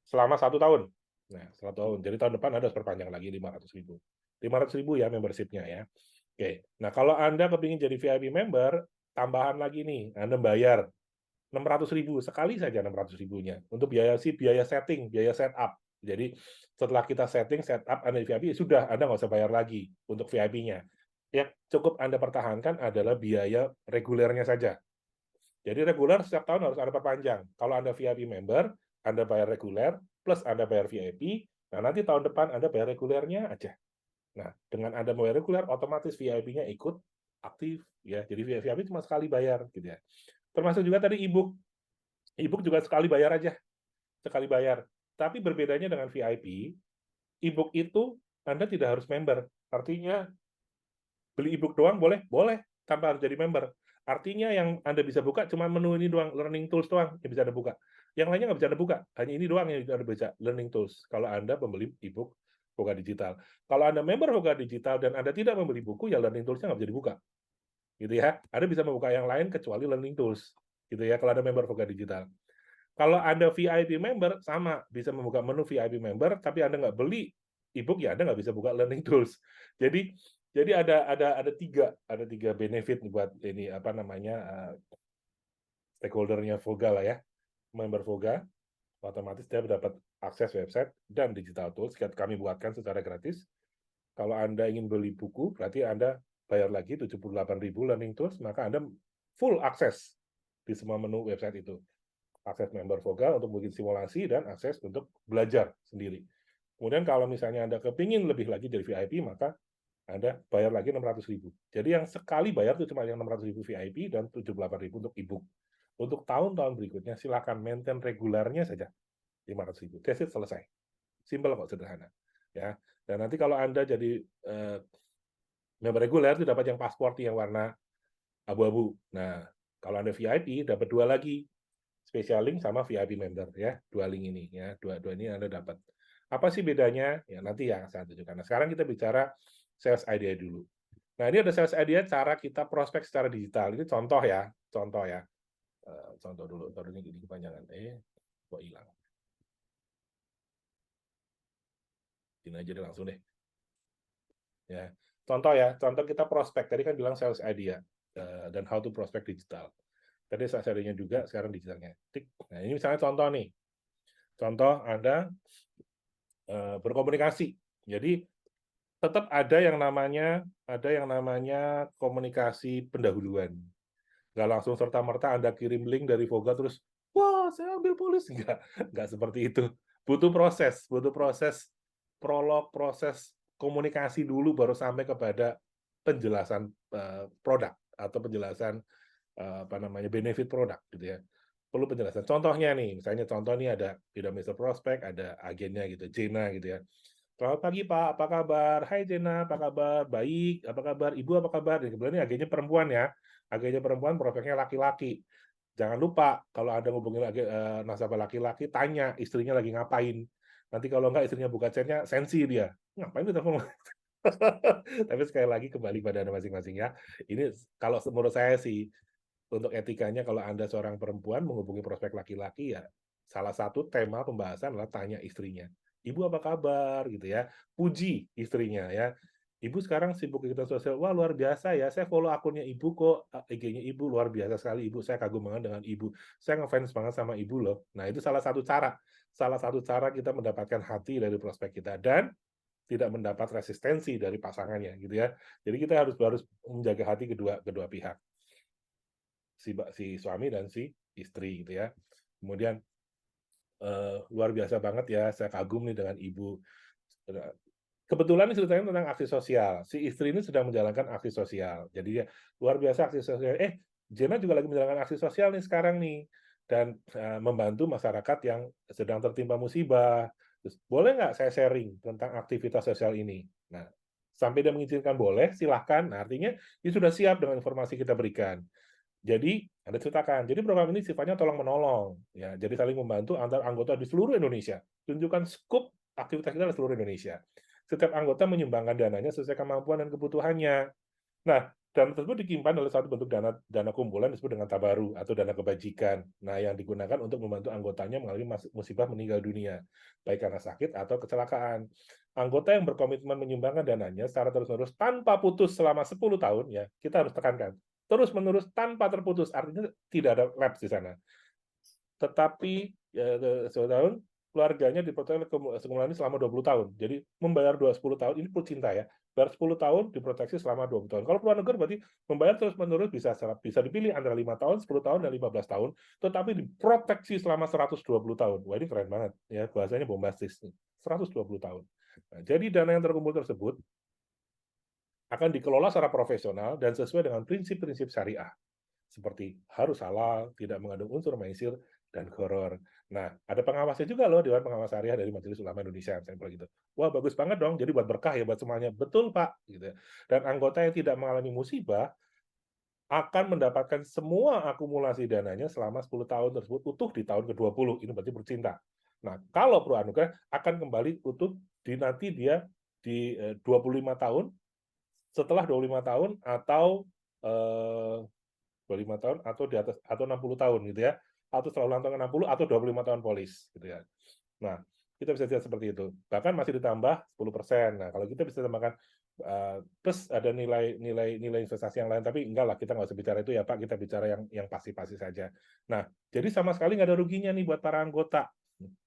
Selama 1 tahun. Nah, 1 tahun. Jadi tahun depan Anda harus perpanjang lagi 500.000. 500.000 ya membership-nya ya. Oke. Nah, kalau Anda kepingin jadi VIP member, tambahan lagi nih, Anda bayar 600.000 sekali saja, 600.000-nya untuk biaya setting, biaya setup. Jadi setelah kita setup Anda di VIP, sudah Anda nggak usah bayar lagi untuk VIP-nya. Yang cukup Anda pertahankan adalah biaya regulernya saja. Jadi reguler setiap tahun harus Anda perpanjang. Kalau Anda VIP member, Anda bayar reguler, plus Anda bayar VIP, nah nanti tahun depan Anda bayar regulernya aja. Nah, dengan Anda bayar reguler, otomatis VIP-nya ikut aktif. Ya, jadi VIP cuma sekali bayar. Gitu ya. Termasuk juga tadi e-book. E-book juga sekali bayar aja. Sekali bayar. Tapi berbedanya dengan VIP, e-book itu Anda tidak harus member. Artinya, beli e-book doang boleh? Boleh, tanpa harus jadi member. Artinya yang Anda bisa buka cuma menu ini doang, learning tools doang yang bisa Anda buka. Yang lainnya nggak bisa Anda buka, hanya ini doang yang Anda bisa, learning tools. Kalau Anda pembeli e-book Voga Digital. Kalau Anda member Voga Digital dan Anda tidak membeli buku, ya learning tools-nya nggak bisa dibuka. Gitu ya. Anda bisa membuka yang lain kecuali learning tools. Gitu ya, kalau Anda member Voga Digital. Kalau Anda VIP member, sama. Bisa membuka menu VIP member, tapi Anda nggak beli e-book ya Anda nggak bisa buka learning tools. Jadi ada tiga benefit buat ini apa namanya stakeholder-nya Voga lah ya, member Voga, otomatis dia dapat akses website dan digital tools kami buatkan secara gratis. Kalau Anda ingin beli buku, berarti Anda bayar lagi 78.000 learning tools, maka Anda full akses di semua menu website itu. Akses member Voga untuk bikin simulasi dan akses untuk belajar sendiri. Kemudian kalau misalnya Anda kepingin lebih lagi dari VIP, maka Anda bayar lagi 600.000. Jadi yang sekali bayar itu cuma yang 600.000 VIP dan 78.000 untuk e-book. Untuk tahun-tahun berikutnya, silakan maintain regularnya saja 500.000. That's it, selesai. Simple kok, sederhana. Ya. Dan nanti kalau Anda jadi member reguler itu dapat yang pasport yang warna abu-abu. Nah, kalau Anda VIP dapat 2 lagi, special link sama VIP member ya, 2 link ini ya, dua ini Anda dapat. Apa sih bedanya? Ya nanti yang saya tunjukkan. Nah, sekarang kita bicara sales idea dulu. Nah, ini ada sales idea cara kita prospek secara digital. Ini contoh ya, contoh ya. Contoh dulu, ini kepanjangan. Kok hilang? Ini aja deh langsung deh. Ya, contoh ya, contoh kita prospek. Tadi kan bilang sales idea dan how to prospect digital. Tadi sales idea-nya juga, sekarang digitalnya. Nah, ini misalnya contoh nih. Contoh Anda berkomunikasi. Jadi tetap ada yang namanya komunikasi pendahuluan. Nggak langsung serta-merta Anda kirim link dari Voga terus, wah saya ambil polis. Nggak seperti itu. Butuh proses prolog, proses komunikasi dulu baru sampai kepada penjelasan produk atau penjelasan apa namanya benefit produk gitu ya. Perlu penjelasan. Contohnya nih, misalnya contoh nih ada Mr. Prospect, ada agennya gitu, Jena gitu ya. Selamat pagi Pak, apa kabar? Hai Jena, apa kabar? Baik, apa kabar? Ibu apa kabar? Dan kebetulan ini agennya perempuan ya. Agennya perempuan, prospeknya laki-laki. Jangan lupa, kalau Anda ngubungin nasabah laki-laki, tanya istrinya lagi ngapain. Nanti kalau enggak istrinya buka chatnya, sensi dia. Ngapain itu telepon? Tapi sekali lagi kembali pada Anda masing-masing ya. Ini kalau menurut saya sih, untuk etikanya kalau Anda seorang perempuan menghubungi prospek laki-laki ya salah satu tema pembahasan adalah tanya istrinya. Ibu apa kabar gitu ya. Puji istrinya ya. Ibu sekarang sibuk kegiatan sosial. Wah, luar biasa ya. Saya follow akunnya Ibu kok. IG-nya Ibu luar biasa sekali Ibu. Saya kagum banget dengan Ibu. Saya ngefans banget sama Ibu loh. Nah, itu salah satu cara. Salah satu cara kita mendapatkan hati dari prospek kita dan tidak mendapat resistensi dari pasangannya gitu ya. Jadi kita harus menjaga hati kedua pihak. Si suami dan si istri gitu ya. Kemudian luar biasa banget ya, saya kagum nih dengan ibu. Kebetulan ini ceritanya tentang aksi sosial. Si istri ini sedang menjalankan aksi sosial. Jadi dia luar biasa aksi sosial. Jena juga lagi menjalankan aksi sosial nih sekarang nih dan membantu masyarakat yang sedang tertimpa musibah. Terus, boleh nggak saya sharing tentang aktivitas sosial ini? Nah, sampai dia mengizinkan boleh, silahkan. Nah, artinya dia sudah siap dengan informasi kita berikan. Jadi, Anda ceritakan. Jadi program ini sifatnya tolong-menolong. Ya, jadi saling membantu antar anggota di seluruh Indonesia. Tunjukkan skop aktivitas kita di seluruh Indonesia. Setiap anggota menyumbangkan dananya sesuai kemampuan dan kebutuhannya. Nah, dana tersebut disimpan oleh satu bentuk dana kumpulan disebut dengan tabaru atau dana kebajikan. Nah, yang digunakan untuk membantu anggotanya mengalami musibah meninggal dunia, baik karena sakit atau kecelakaan. Anggota yang berkomitmen menyumbangkan dananya secara terus-menerus tanpa putus selama 10 tahun, ya kita harus tekankan, terus-menerus tanpa terputus, artinya tidak ada lapse di sana. Tetapi ya, 10 tahun, keluarganya diproteksi ini selama 20 tahun. Jadi membayar 10 tahun, ini perlu cinta ya. Bayar 10 tahun diproteksi selama 20 tahun. Kalau keluar negeri berarti membayar terus-menerus bisa dipilih antara 5 tahun, 10 tahun, dan 15 tahun, tetapi diproteksi selama 120 tahun. Wah, ini keren banget. Ya, bahasanya bombastis. 120 tahun. Nah, jadi dana yang terkumpul tersebut akan dikelola secara profesional dan sesuai dengan prinsip-prinsip syariah. Seperti harus halal, tidak mengandung unsur maisir, dan horor. Nah, ada pengawasnya juga loh, Dewan Pengawas Syariah dari Majelis Ulama Indonesia, misalnya gitu. Wah, bagus banget dong, jadi buat berkah ya buat semuanya. Betul, Pak. Gitu. Dan anggota yang tidak mengalami musibah akan mendapatkan semua akumulasi dananya selama 10 tahun tersebut utuh di tahun ke-20. Ini berarti bercinta. Nah, kalau perlu anugerah, akan kembali utuh nanti dia di 25 tahun, setelah 25 tahun atau 25 tahun atau di atas atau 60 tahun gitu ya. Atau setelah ulang tahun 60 atau 25 tahun polis gitu ya. Nah, kita bisa lihat seperti itu. Bahkan masih ditambah 10%. Nah, kalau kita bisa tambahkan plus ada nilai investasi yang lain, tapi enggak lah, kita nggak usah bicara itu ya Pak, kita bicara yang pasti-pasti saja. Nah, jadi sama sekali nggak ada ruginya nih buat para anggota.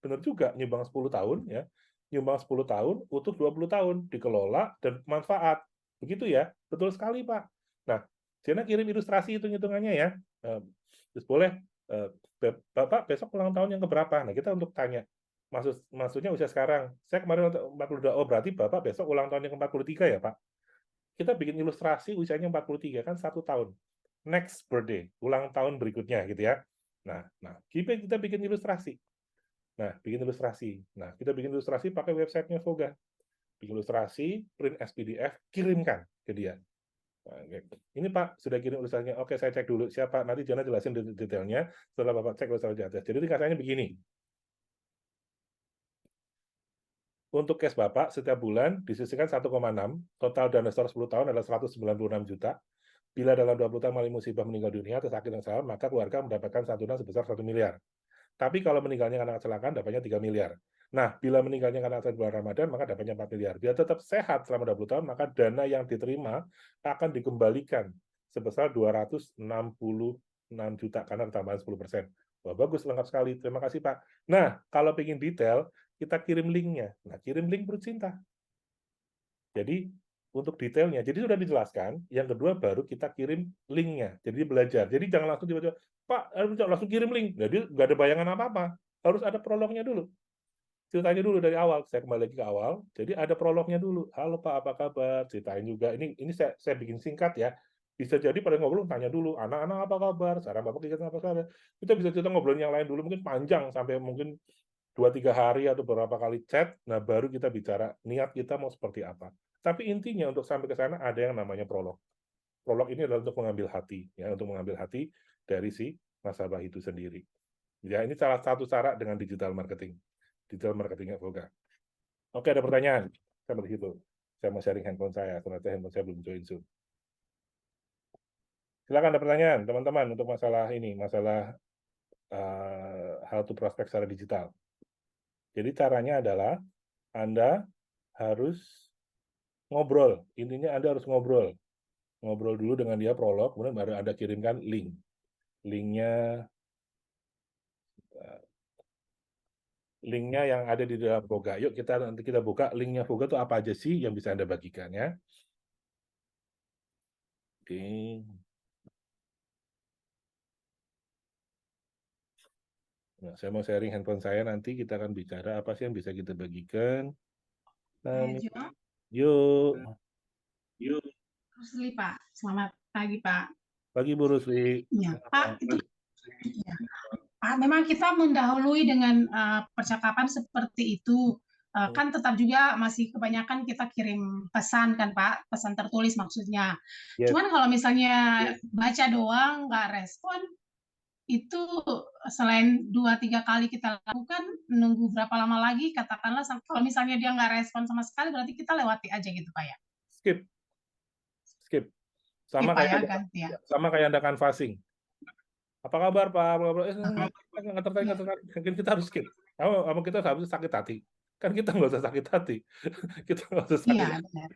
Benar juga, nyumbang 10 tahun ya, nyumbang 10 tahun, utuh 20 tahun, dikelola dan manfaat. Begitu ya? Betul sekali Pak. Nah, Jana kirim ilustrasi hitung-hitungannya ya. Terus boleh, Bapak besok ulang tahun yang keberapa? Nah, kita untuk tanya, maksudnya usia sekarang. Saya kemarin 42, oh berarti Bapak besok ulang tahun yang ke-43 ya Pak? Kita bikin ilustrasi usianya 43, kan 1 tahun. Next birthday, ulang tahun berikutnya gitu ya. Nah, kita bikin ilustrasi. Nah, kita bikin ilustrasi pakai websitenya Voga. Bikin ilustrasi, print as PDF, kirimkan ke dia. Nah, ini Pak, sudah kirim ilustrasinya. Oke, saya cek dulu siapa. Nanti Jana jelasin detailnya setelah Bapak cek ilustrasi di atas. Jadi katanya begini. Untuk cash Bapak, setiap bulan disisihkan 1,6, total dana store 10 tahun adalah 196 juta. Bila dalam 20 tahun mengalami musibah meninggal dunia atau sakit yang salah, maka keluarga mendapatkan santunan sebesar 1 miliar. Tapi kalau meninggalnya karena kecelakaan, dapatnya 3 miliar. Nah, bila meninggalnya karena saat bulan Ramadan, maka dapatnya 4 miliar. Bila tetap sehat selama 20 tahun, maka dana yang diterima akan dikembalikan sebesar 266 juta karena tambahan 10%. Wah, bagus, lengkap sekali. Terima kasih, Pak. Nah, kalau ingin detail, kita kirim linknya. Nah, kirim link Perut Cinta. Jadi, untuk detailnya, jadi sudah dijelaskan, yang kedua baru kita kirim linknya. Jadi belajar. Jadi jangan langsung tiba-tiba, Pak, langsung kirim link. Jadi nggak ada bayangan apa-apa. Harus ada prolognya dulu. Ceritanya dulu dari awal. Saya kembali lagi ke awal. Jadi ada prolognya dulu. Halo Pak, apa kabar? Ceritain juga. Ini saya bikin singkat ya. Bisa jadi pada ngobrol, tanya dulu, anak-anak apa kabar? Sekarang Bapak kegiatan apa kabar? Kita bisa cerita ngobrol yang lain dulu, mungkin panjang, sampai mungkin 2-3 hari atau beberapa kali chat, nah baru kita bicara niat kita mau seperti apa. Tapi intinya untuk sampai ke sana ada yang namanya prolog. Prolog ini adalah untuk mengambil hati, ya, untuk mengambil hati dari si nasabah itu sendiri. Ya, ini salah satu cara dengan digital marketing. Digital marketingnya Voga. Oke, ada pertanyaan? Saya begitu. Saya mau sharing handphone saya, ternyata handphone saya belum join Zoom. Silakan ada pertanyaan, teman-teman, untuk masalah ini, masalah how to prospect secara digital. Jadi caranya adalah Anda harus ngobrol. Intinya Anda harus ngobrol. Ngobrol dulu dengan dia prolog, kemudian baru Anda kirimkan link. Linknya yang ada di dalam Voga. Yuk nanti kita buka linknya Voga itu apa aja sih yang bisa Anda bagikan ya. Oke. Nah, saya mau sharing handphone saya, nanti kita akan bicara apa sih yang bisa kita bagikan. Yuk.
Rusli, Pak. Selamat pagi, Pak.
Pagi Bu Rusli.
Ya, Pak, itu ya. Pak, memang kita mendahului dengan percakapan seperti itu. Kan tetap juga masih kebanyakan kita kirim pesan kan, Pak, pesan tertulis maksudnya.
Yes.
Cuman kalau misalnya baca doang nggak respon, itu selain 2-3 kali kita lakukan, nunggu berapa lama lagi, katakanlah kalau misalnya dia nggak respon sama sekali, berarti kita lewati aja gitu, Pak ya.
Skip. Sama kayak Anda canvassing. Apa kabar Pak? Nggak tertarik. Mungkin kita harus skip. Apa kita harus sakit hati? Kan kita nggak usah sakit hati. Kita nggak usah sakit hati.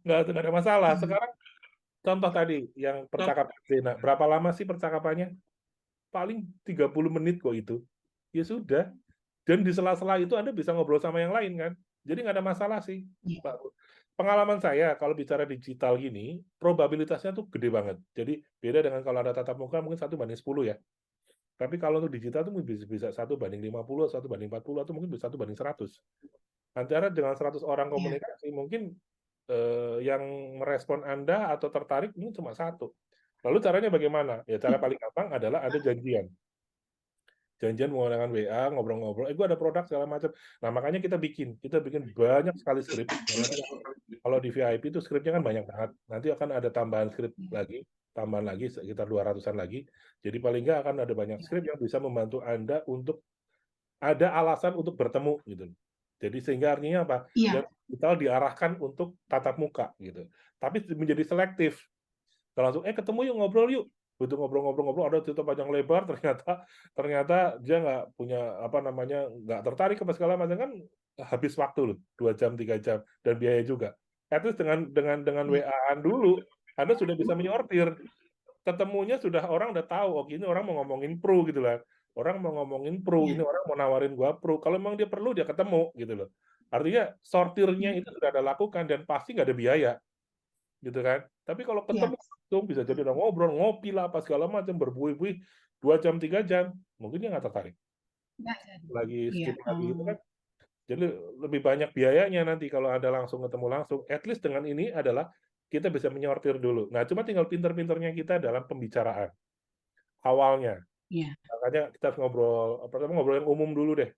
Nggak ada masalah. Sekarang contoh tadi yang percakapan Zena. Berapa lama sih percakapannya? Paling 30 menit kok itu. Ya sudah. Dan di sela-sela itu Anda bisa ngobrol sama yang lain kan. Jadi nggak ada masalah sih. Pengalaman saya kalau bicara digital gini, probabilitasnya tuh gede banget. Jadi beda dengan kalau ada tatap muka mungkin 1:10 ya. Tapi kalau untuk digital tuh bisa 1:50, 1:40, atau mungkin bisa 1:100. Antara dengan 100 orang komunikasi, mungkin yang merespon Anda atau tertarik mungkin cuma 1. Lalu caranya bagaimana? Ya cara paling gampang adalah ada janjian menggunakan WA, ngobrol-ngobrol, gue ada produk segala macam. Nah, makanya kita bikin banyak sekali skrip. Kalau di VIP itu skripnya kan banyak banget. Nanti akan ada tambahan skrip lagi sekitar 200-an lagi. Jadi paling nggak akan ada banyak skrip yang bisa membantu Anda untuk ada alasan untuk bertemu gitu. Jadi sehingga artinya apa?
Iya.
Digital diarahkan untuk tatap muka gitu. Tapi menjadi selektif. Kalau langsung ketemu yuk, ngobrol yuk. Begitu ngobrol-ngobrol, ada cerita panjang lebar, ternyata dia nggak punya apa namanya, nggak tertarik apa segala macam, kan habis waktu loh, 2 jam, 3 jam, dan biaya juga. At least dengan WA-an dulu, Anda sudah bisa menyortir. Ketemunya sudah orang udah tahu, oh ini orang mau ngomongin pro gitu lah. Orang mau ngomongin pro, ini orang mau nawarin gua pro. Kalau memang dia perlu, dia ketemu gitu loh. Artinya sortirnya itu sudah ada lakukan dan pasti nggak ada biaya, gitu kan. Tapi kalau ketemu langsung bisa jadi udah ngobrol, ngopi lah apa segala macam, berbuih-buih 2 jam, 3 jam, mungkin dia nggak tertarik.
Nggak jadi.
Lagi
Iya.
skip lagi gitu kan. Jadi lebih banyak biayanya nanti kalau ada langsung ketemu langsung. At least dengan ini adalah kita bisa menyortir dulu. Nah, cuma tinggal pinter-pinternya kita dalam pembicaraan awalnya.
Iya.
Makanya kita harus pertama ngobrol yang umum dulu deh.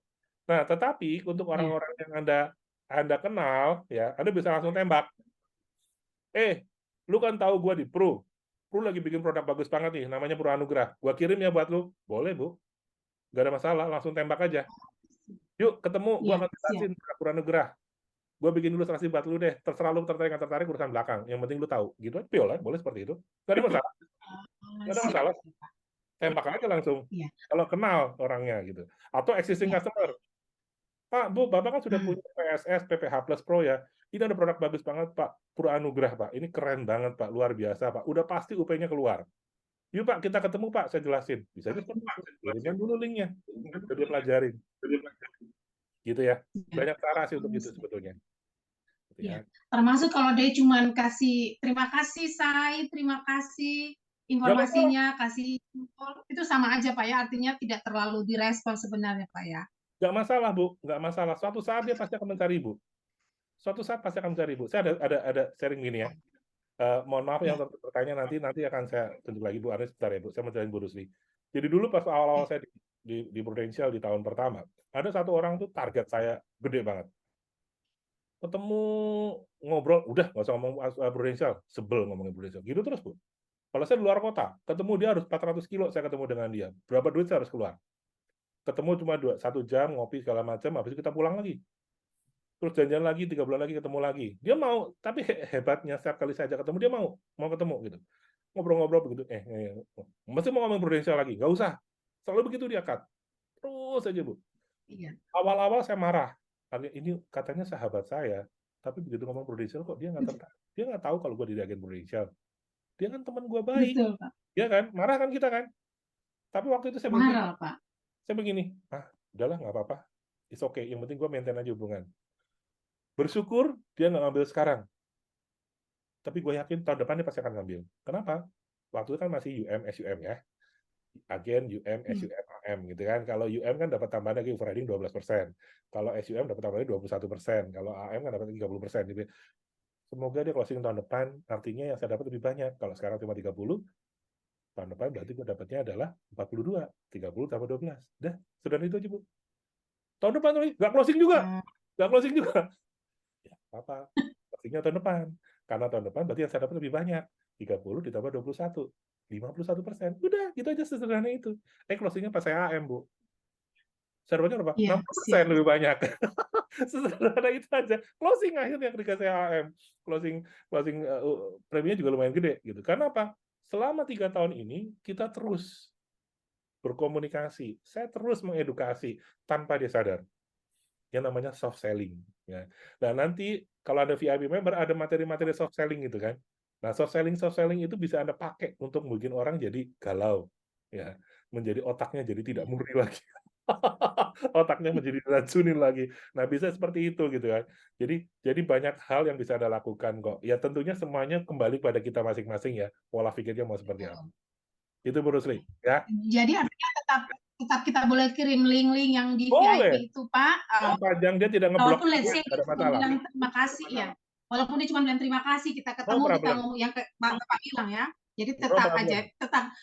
Nah, tetapi untuk orang-orang yang Anda kenal, ya, Anda bisa langsung tembak. Lu kan tahu gue di Pro. Pro lagi bikin produk bagus banget nih, namanya Pro Anugrah. Gua kirim ya buat lu. Boleh, Bu. Gak ada masalah, langsung tembak aja. Yuk, ketemu, gua
Iya,
akan jelasin Pro Anugrah. Gue bikin ilustrasi buat lu deh. Terserah lu tertarik nggak tertarik urusan belakang. Yang penting lu tahu. Gitu aja, boleh seperti itu. Gak ada masalah. Gak ada masalah. Tembak aja langsung.
Iya.
Kalau kenal orangnya gitu. Atau existing customer. Pak, Bu, Bapak kan sudah punya PSS, PPH Plus Pro ya. Ini ada produk bagus banget, Pak. Pro Anugrah, Pak. Ini keren banget, Pak. Luar biasa, Pak. Udah pasti UP-nya keluar. Yuk, Pak, kita ketemu, Pak. Saya jelasin. Bisa aja, kirimkan dulu linknya. Udah dia pelajarin. Gitu ya. Banyak cara sih untuk itu sebetulnya. Gitu ya.
Termasuk kalau dia cuma kasih terima kasih Say, terima kasih informasinya, kasih itu sama aja Pak ya, artinya tidak terlalu direspon sebenarnya Pak ya.
Nggak masalah, Bu. Nggak masalah. Suatu saat dia pasti akan mencari Ibu. Suatu saat pasti akan mencari Ibu. Saya ada sharing gini ya. Mohon maaf yang bertanya nanti akan saya tunjuk lagi Bu Anies, sebentar ya Bu. Saya mau jelasin Bu Rusli. Jadi dulu pas awal-awal saya di Prudential di tahun pertama, ada satu orang tuh target saya gede banget. Ketemu ngobrol, udah nggak usah ngomong Prudential, sebel ngomongin Prudential. Gitu terus Bu. Kalau saya di luar kota, ketemu dia harus 400 kilo saya ketemu dengan dia. Berapa duit saya harus keluar? Ketemu cuma 1 jam, ngopi segala macam, habis itu kita pulang lagi. Terus janjian lagi, 3 bulan lagi ketemu lagi. Dia mau, tapi hebatnya setiap kali saya ajak ketemu, dia mau ketemu gitu. Ngobrol-ngobrol begitu, mesti mau ngomong Prudential lagi, nggak usah. Selalu begitu dia cut. Terus aja Bu.
Iya.
Awal-awal saya marah. Ini katanya sahabat saya, tapi begitu ngomong Prudential kok dia nggak tertarik. Dia nggak tahu kalau gue di agen Prudential. Dia kan teman gue baik.
Betul Pak.
Iya kan? Marah kan kita kan? Tapi waktu itu saya
Marah Pak.
Saya begini, udahlah nggak apa-apa. It's okay, yang penting gue maintain aja hubungan. Bersyukur dia nggak ngambil sekarang. Tapi gue yakin tahun depan dia pasti akan ngambil. Kenapa? Waktu itu kan masih UM, SUM ya. Agen, UM, SUM, AM gitu kan. Kalau UM kan dapat tambahan lagi overriding 12%. Kalau SUM dapat tambahan 21%. Kalau AM kan dapat 30%. Gitu. Semoga dia closing tahun depan, artinya yang saya dapat lebih banyak. Kalau sekarang cuma 30, tahun depan berarti gue dapatnya adalah 42. 30 tambah 12. Dah, sudah itu aja Bu. Tahun depan nggak closing juga. Nggak closing juga. Ya, apa? Closingnya tahun depan. Karena tahun depan berarti yang saya dapat lebih banyak. 30 ditambah 21. 51%. Udah, gitu aja sesederhana itu. Closingnya pas saya AM, Bu. Saya dapatnya berapa? 60% lebih banyak. Sesederhana itu aja. Closing akhirnya ketika saya AM. Closing preminya juga lumayan gede. Gitu. Karena apa? Selama 3 tahun ini, kita terus berkomunikasi. Saya terus mengedukasi tanpa dia sadar. Yang namanya soft selling. Ya. Nah, nanti kalau ada VIP member, ada materi-materi soft selling gitu kan. Nah, soft selling itu bisa Anda pakai untuk bikin orang jadi galau. Ya. Menjadi otaknya jadi tidak murni lagi. Otaknya menjadi diracunin lagi. Nah, bisa seperti itu gitu kan. Jadi banyak hal yang bisa Anda lakukan kok. Ya tentunya semuanya kembali pada kita masing-masing ya. Pola pikirnya mau seperti apa. Itu Bu Rusli, ya.
Jadi artinya tetap kita boleh kirim link-link yang di VIP itu Pak.
Sepanjang dia tidak ngeblok,
walaupun let's say
ada masalah.
bilang terima kasih ya. Walaupun dia cuma bilang terima kasih, kita ketemu, kita ngomong yang Bapak bilang ya. Jadi tetap aja,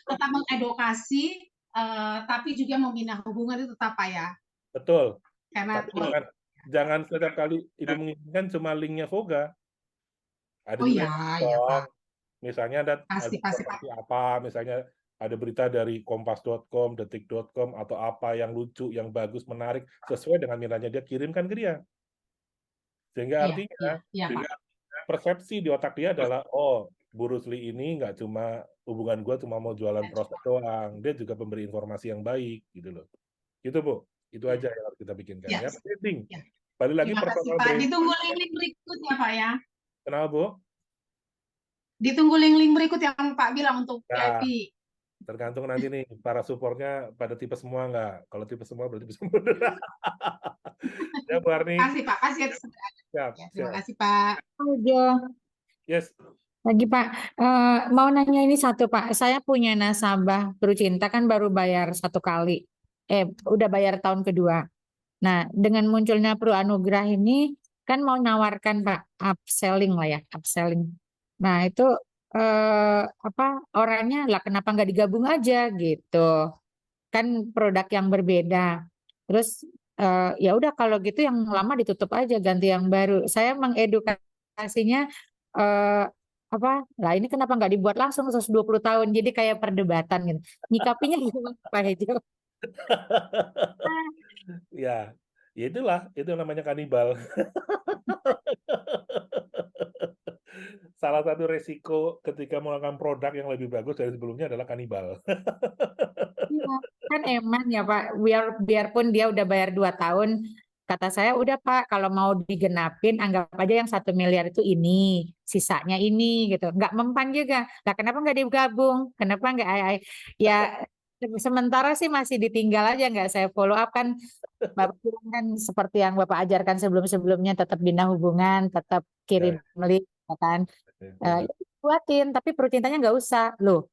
tetap mengedukasi, tapi juga membina hubungan itu tetap Pak ya.
Betul.
Karena
jangan setiap kali itu menginginkan cuma linknya Voga. Ada
iya Pak.
Misalnya ada
pasti
apa, misalnya ada berita dari kompas.com, detik.com, atau apa yang lucu, yang bagus, menarik, sesuai dengan minatnya dia kirimkan ke dia. Sehingga artinya persepsi di otak dia adalah, oh Bu Rusli ini nggak cuma hubungan gue cuma mau jualan produk doang, dia juga pemberi informasi yang baik gitu loh. Gitu Bu, itu
Ya.
aja yang harus kita bikinkan.
Ya.
Ya, penting.
Ya.
Balik lagi
Terima kasih
protokol
Pak.
brand.
Ditunggu link-link berikutnya Pak ya.
Kenapa Bu?
Ditunggu link-link berikut yang Pak bilang untuk
Ya,
VIP.
tergantung nanti nih para supportnya pada tipe semua nggak. Kalau tipe semua berarti bisa mundur. Ya Bu Arni.
Terima kasih Pak. Kasih
Siap,
ya, terima
siap.
kasih Pak.
Jo,
Yes.
lagi Pak, mau nanya ini satu Pak, saya punya nasabah Perucinta kan baru bayar 1 kali, udah bayar tahun kedua. Nah, dengan munculnya Pro Anugrah ini kan mau nawarkan Pak upselling lah ya, upselling. Nah itu orangnya lah kenapa nggak digabung aja gitu? Kan produk yang berbeda. Terus ya udah kalau gitu yang lama ditutup aja ganti yang baru. Saya mengedukasinya eh, lah ini kenapa nggak dibuat langsung 120 tahun jadi kayak perdebatan gitu. Nyikapinya gimana Pak Hejo?
Ya, ya itulah, itu namanya kanibal. Salah satu resiko ketika melakukan produk yang lebih bagus dari sebelumnya adalah kanibal.
Iya, kan emang ya Pak, biarpun dia udah bayar 2 tahun, kata saya udah Pak, kalau mau digenapin anggap aja yang 1 miliar itu ini, sisanya ini gitu. Nggak mempan juga. Lah kenapa nggak digabung? Kenapa nggak ya sementara sih masih ditinggal aja nggak saya follow up kan. Bapak bilang kan seperti yang Bapak ajarkan sebelum-sebelumnya tetap bina hubungan, tetap kirim link ya kan. Buatin, tapi Perucintanya nggak usah loh.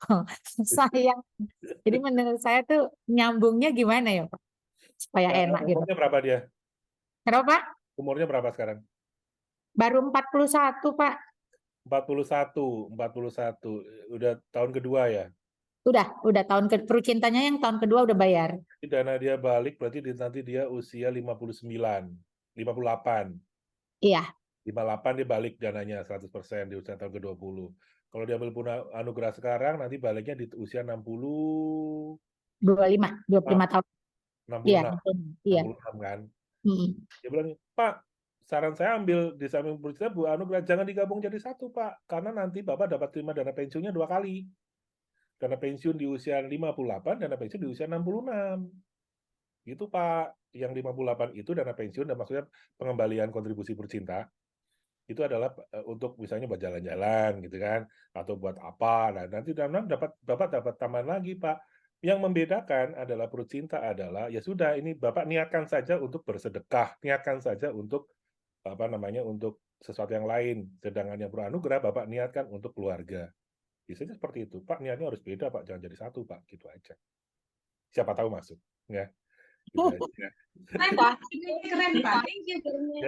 Sayang. Jadi menurut saya tuh nyambungnya gimana ya Pak? Supaya enak gitu.
Umurnya berapa dia?
Kenapa Pak?
Umurnya berapa sekarang?
Baru 41 Pak.
41. Udah tahun kedua ya?
Udah tahun Perucintanya yang tahun kedua udah bayar.
Dana dia balik berarti nanti dia usia 59, 58.
Iya.
58 dia balik dananya 100% di usia tahun ke-20. Kalau dia ambil anugerah sekarang nanti baliknya di usia 60
25 tahun.
66.
Iya, iya.
66 kan.
Mm-mm.
Dia bilang, "Pak, saran saya ambil di samping Perucita Bu Anugrah jangan digabung jadi satu, Pak, karena nanti Bapak dapat terima dana pensiunnya 2 kali. Dana pensiun di usia 58, dana pensiun di usia 66. Gitu, Pak. Yang 58 itu dana pensiun dan maksudnya pengembalian kontribusi Perucinta. Itu adalah untuk misalnya buat jalan-jalan gitu kan, atau buat apa. Nah, nanti Bapak dapat tambahan lagi, Pak. Yang membedakan adalah Perucinta adalah ya sudah ini Bapak niatkan saja untuk bersedekah, niatkan saja untuk untuk sesuatu yang lain. Sedangkan yang Anugrah Bapak niatkan untuk keluarga. Biasanya seperti itu. Pak, niatnya harus beda, Pak. Jangan jadi satu, Pak. Gitu aja. Siapa tahu masuk, ya. Gitu aja.
Keren Pak.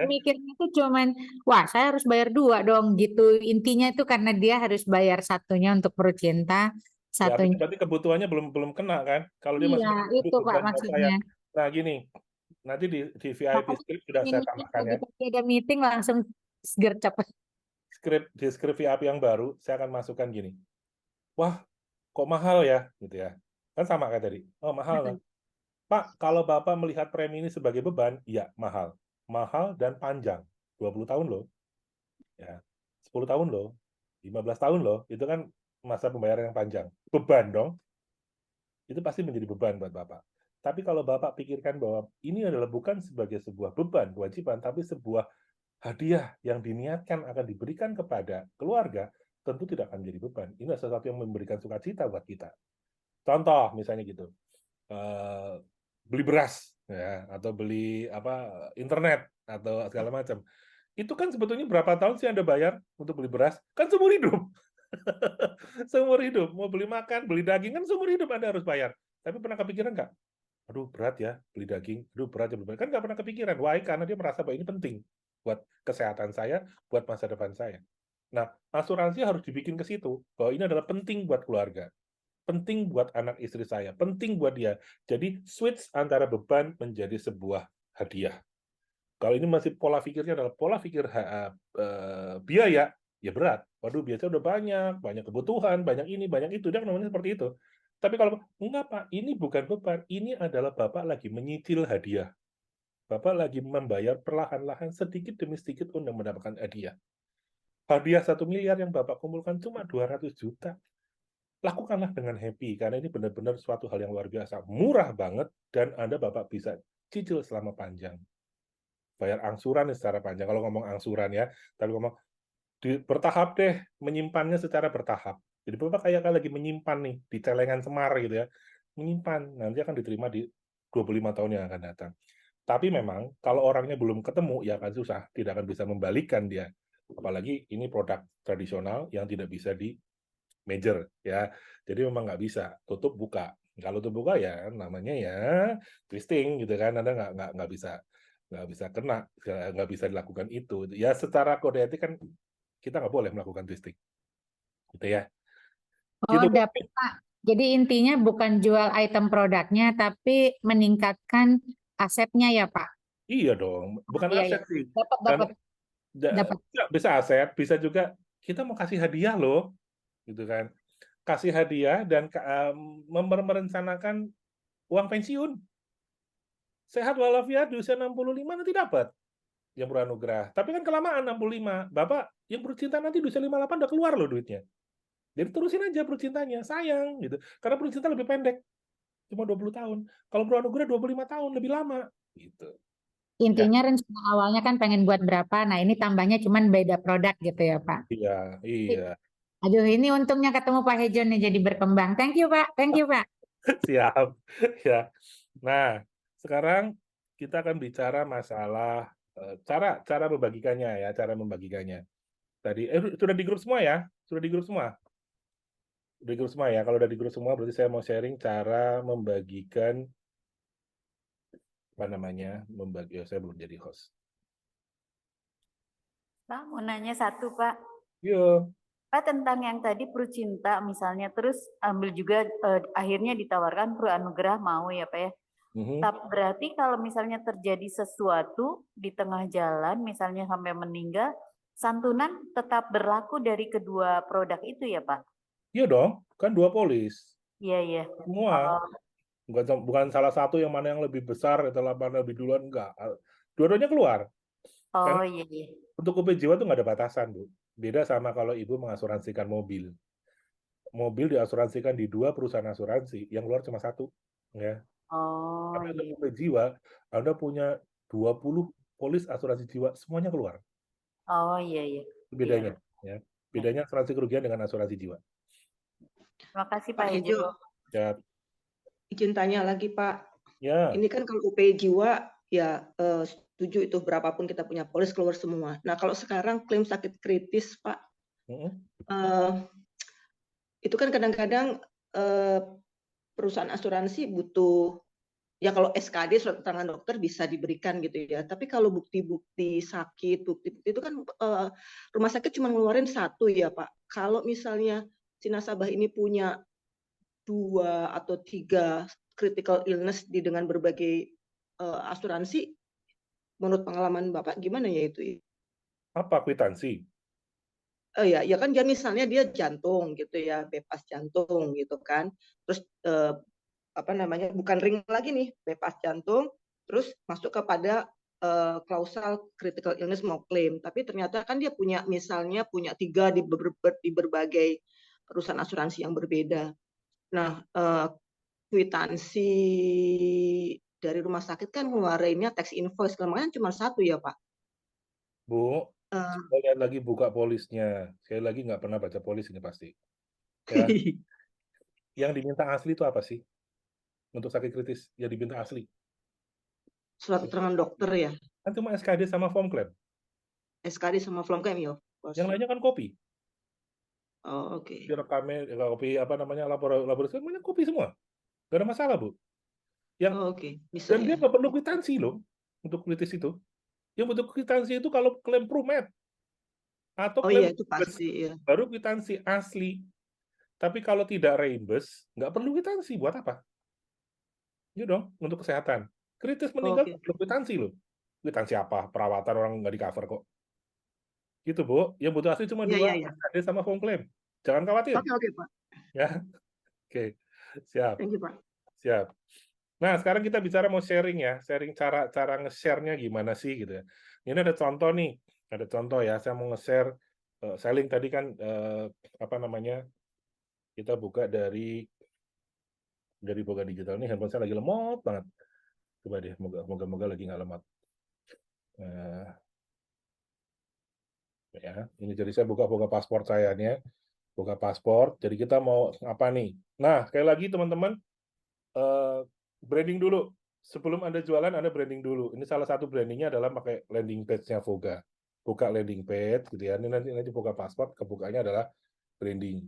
Mikirnya itu cuman, wah saya harus bayar 2 dong gitu. Intinya itu karena dia harus bayar satunya untuk Perucinta,
Ya,
satunya.
berarti kebutuhannya belum kena kan? Kalau dia masih
Iya, itu Pak maksudnya.
Nah gini, nanti di VIP script sudah saya tambahkan ya.
Ada meeting langsung gercep.
Di script VIP yang baru saya akan masukkan gini. Wah, kok mahal ya, gitu ya. Kan sama kayak tadi. Oh mahal kan? Pak, kalau Bapak melihat premi ini sebagai beban, ya mahal. Mahal dan panjang. 20 tahun loh. Ya, 10 tahun loh. 15 tahun loh. Itu kan masa pembayaran yang panjang. Beban dong. Itu pasti menjadi beban buat Bapak. Tapi kalau Bapak pikirkan bahwa ini adalah bukan sebagai sebuah beban, kewajiban, tapi sebuah hadiah yang diniatkan akan diberikan kepada keluarga, tentu tidak akan menjadi beban. Ini adalah sesuatu yang memberikan sukacita buat kita. Contoh misalnya gitu, beli beras, ya, atau beli internet atau segala macam. Itu kan sebetulnya berapa tahun sih Anda bayar untuk beli beras? Kan seumur hidup. Seumur hidup. Mau beli makan, beli daging, kan seumur hidup Anda harus bayar. Tapi pernah kepikiran nggak? Aduh, berat ya beli daging. Aduh, berat ya beli daging. Kan nggak pernah kepikiran. Why? Karena dia merasa bahwa ini penting buat kesehatan saya, buat masa depan saya. Nah, asuransi harus dibikin ke situ. Bahwa ini adalah penting buat keluarga. Penting buat anak istri saya. Penting buat dia. Jadi, switch antara beban menjadi sebuah hadiah. Kalau ini masih pola pikirnya adalah pola pikir biaya, ya berat. Waduh, biasanya udah banyak kebutuhan, banyak ini, banyak itu. Dia namanya seperti itu. Tapi kalau enggak Pak, ini bukan beban. Ini adalah Bapak lagi menyicil hadiah. Bapak lagi membayar perlahan-lahan sedikit demi sedikit untuk mendapatkan hadiah. Hadiah 1 miliar yang Bapak kumpulkan cuma 200 juta. Lakukanlah dengan happy, karena ini benar-benar suatu hal yang luar biasa. Murah banget, dan Anda Bapak bisa cicil selama panjang. Bayar angsuran secara panjang. Kalau ngomong angsuran ya, tapi ngomong bertahap deh, menyimpannya secara bertahap. Jadi Bapak kayak lagi menyimpan nih, di celengan Semar gitu ya. Menyimpan, nanti akan diterima di 25 tahun yang akan datang. Tapi memang, kalau orangnya belum ketemu, ya akan susah. Tidak akan bisa membalikan dia. Apalagi ini produk tradisional yang tidak bisa di major ya, jadi memang nggak bisa tutup buka. Kalau tutup buka ya namanya ya twisting gitu kan, Anda nggak bisa kena, nggak bisa dilakukan itu. Ya secara kode etik kan kita nggak boleh melakukan twisting, gitu ya.
Oh,
Gitu.
dapat Pak. Jadi intinya bukan jual item produknya, tapi meningkatkan asetnya ya Pak.
Iya dong, bukan
Iya,
aset
iya.
sih.
Dapat.
Bisa aset, bisa juga kita mau kasih hadiah loh, gitu kan. Kasih hadiah dan merencanakan uang pensiun. Sehat walafiat di usia 65 nanti dapat yang beranugerah. Tapi kan kelamaan 65. Bapak yang bercinta nanti di usia 58 udah keluar loh duitnya. Jadi terusin aja bercintanya, sayang gitu. Karena bercinta lebih pendek, cuma 20 tahun. Kalau beranugerah 25 tahun, lebih lama gitu.
Intinya rencana awalnya kan pengen buat berapa, nah ini tambahnya cuman beda produk gitu ya Pak.
Iya.
Aduh, ini untungnya ketemu Pak Hejo nih jadi berkembang. Thank you Pak.
Siap. Ya. Nah, sekarang kita akan bicara masalah cara membagikannya ya, cara membagikannya. Tadi sudah di grup semua ya? Sudah di grup semua? Di grup semua ya. Kalau udah di grup semua berarti saya mau sharing cara membagikan apa namanya? Saya belum jadi host.
Pak, mau nanya satu, Pak.
Yo.
Pak, tentang yang tadi Prucinta misalnya, terus ambil juga akhirnya ditawarkan Pruanugerah mau ya Pak ya. Tapi berarti kalau misalnya terjadi sesuatu di tengah jalan, misalnya sampai meninggal, santunan tetap berlaku dari kedua produk itu ya Pak?
Iya dong, kan 2 polis.
Iya.
Semua. Bukan salah satu yang mana yang lebih besar atau mana lebih duluan, enggak. Dua-duanya keluar.
Oh iya.
Untuk UP Jiwa tuh nggak ada batasan, Bu. Beda sama kalau Ibu mengasuransikan mobil. Mobil diasuransikan di 2 perusahaan asuransi, yang keluar cuma 1. Ya.
Oh
Tapi untuk
iya.
UP Jiwa, Anda punya 20 polis asuransi jiwa, semuanya keluar.
Oh iya.
Bedanya. Ya. Bedanya asuransi kerugian dengan asuransi jiwa.
Terima kasih
Pak Hejo.
Ya.
Izin tanya lagi Pak.
Ya.
Ini kan kalau UP Jiwa ya setuju itu berapapun kita punya polis keluar semua. Nah kalau sekarang klaim sakit kritis Pak, itu kan kadang-kadang perusahaan asuransi butuh, ya kalau SKD surat keterangan dokter bisa diberikan gitu ya. Tapi kalau bukti-bukti sakit, bukti-bukti itu kan rumah sakit cuma ngeluarin 1 ya Pak. Kalau misalnya si nasabah ini punya 2 atau 3 critical illness dengan berbagai asuransi, menurut pengalaman Bapak gimana ya itu?
Apa kwitansi?
Ya kan dia misalnya dia jantung gitu ya, bebas jantung gitu kan. Terus bukan ring lagi nih, bebas jantung, terus masuk kepada klausal critical illness mau klaim. Tapi ternyata kan dia misalnya punya 3 di berbagai perusahaan asuransi yang berbeda. Nah, kwitansi dari rumah sakit kan ngeluarinnya tax invoice, kemarin cuma 1 ya Pak?
Bu, saya lihat lagi buka polisnya. Sekali lagi nggak pernah baca polis ini pasti. Ya. Yang diminta asli itu apa sih? Untuk sakit kritis, yang diminta asli.
Surat keterangan dokter ya?
Kan cuma SKD sama form claim.
SKD sama form claim ya?
Yang lainnya kan kopi.
Oh, oke.
Direkamnya, kopi laboratorium, kopi semua. Nggak ada masalah, Bu.
Bisa
Dan dia nggak perlu kwitansi loh, untuk kritis itu. Yang butuh kwitansi itu kalau klaim Prumed. Atau klaim
itu pasti ya.
baru kwitansi asli. Tapi kalau tidak reimburse, nggak perlu kwitansi. Buat apa? Iya dong, untuk kesehatan. Kritis meninggal perlu kwitansi loh. Kwitansi apa? Perawatan orang nggak di cover kok. Gitu, Bu. Yang butuh asli cuma 2, SKD sama form claim. Jangan khawatir.
Oke, Pak.
Ya. Oke. Siap.
Thank you, Pak.
Siap. Nah, sekarang kita bicara mau sharing ya. Sharing cara nge-share-nya gimana sih gitu ya. Ini ada contoh nih. Ada contoh ya, saya mau nge-share selling tadi kan apa namanya, kita buka dari Boga Digital. Ini handphone saya lagi lemot banget. Coba deh, moga-moga lagi nggak lemot. Ya, ini jadi saya buka paspor saya nih ya. Buka paspor. Jadi kita mau apa nih? Nah, sekali lagi teman-teman, branding dulu. Sebelum Anda jualan, Anda branding dulu. Ini salah satu brandingnya adalah pakai landing page-nya Voga. Buka landing page, gitu ya. Ini nanti buka paspor, kebukanya adalah branding.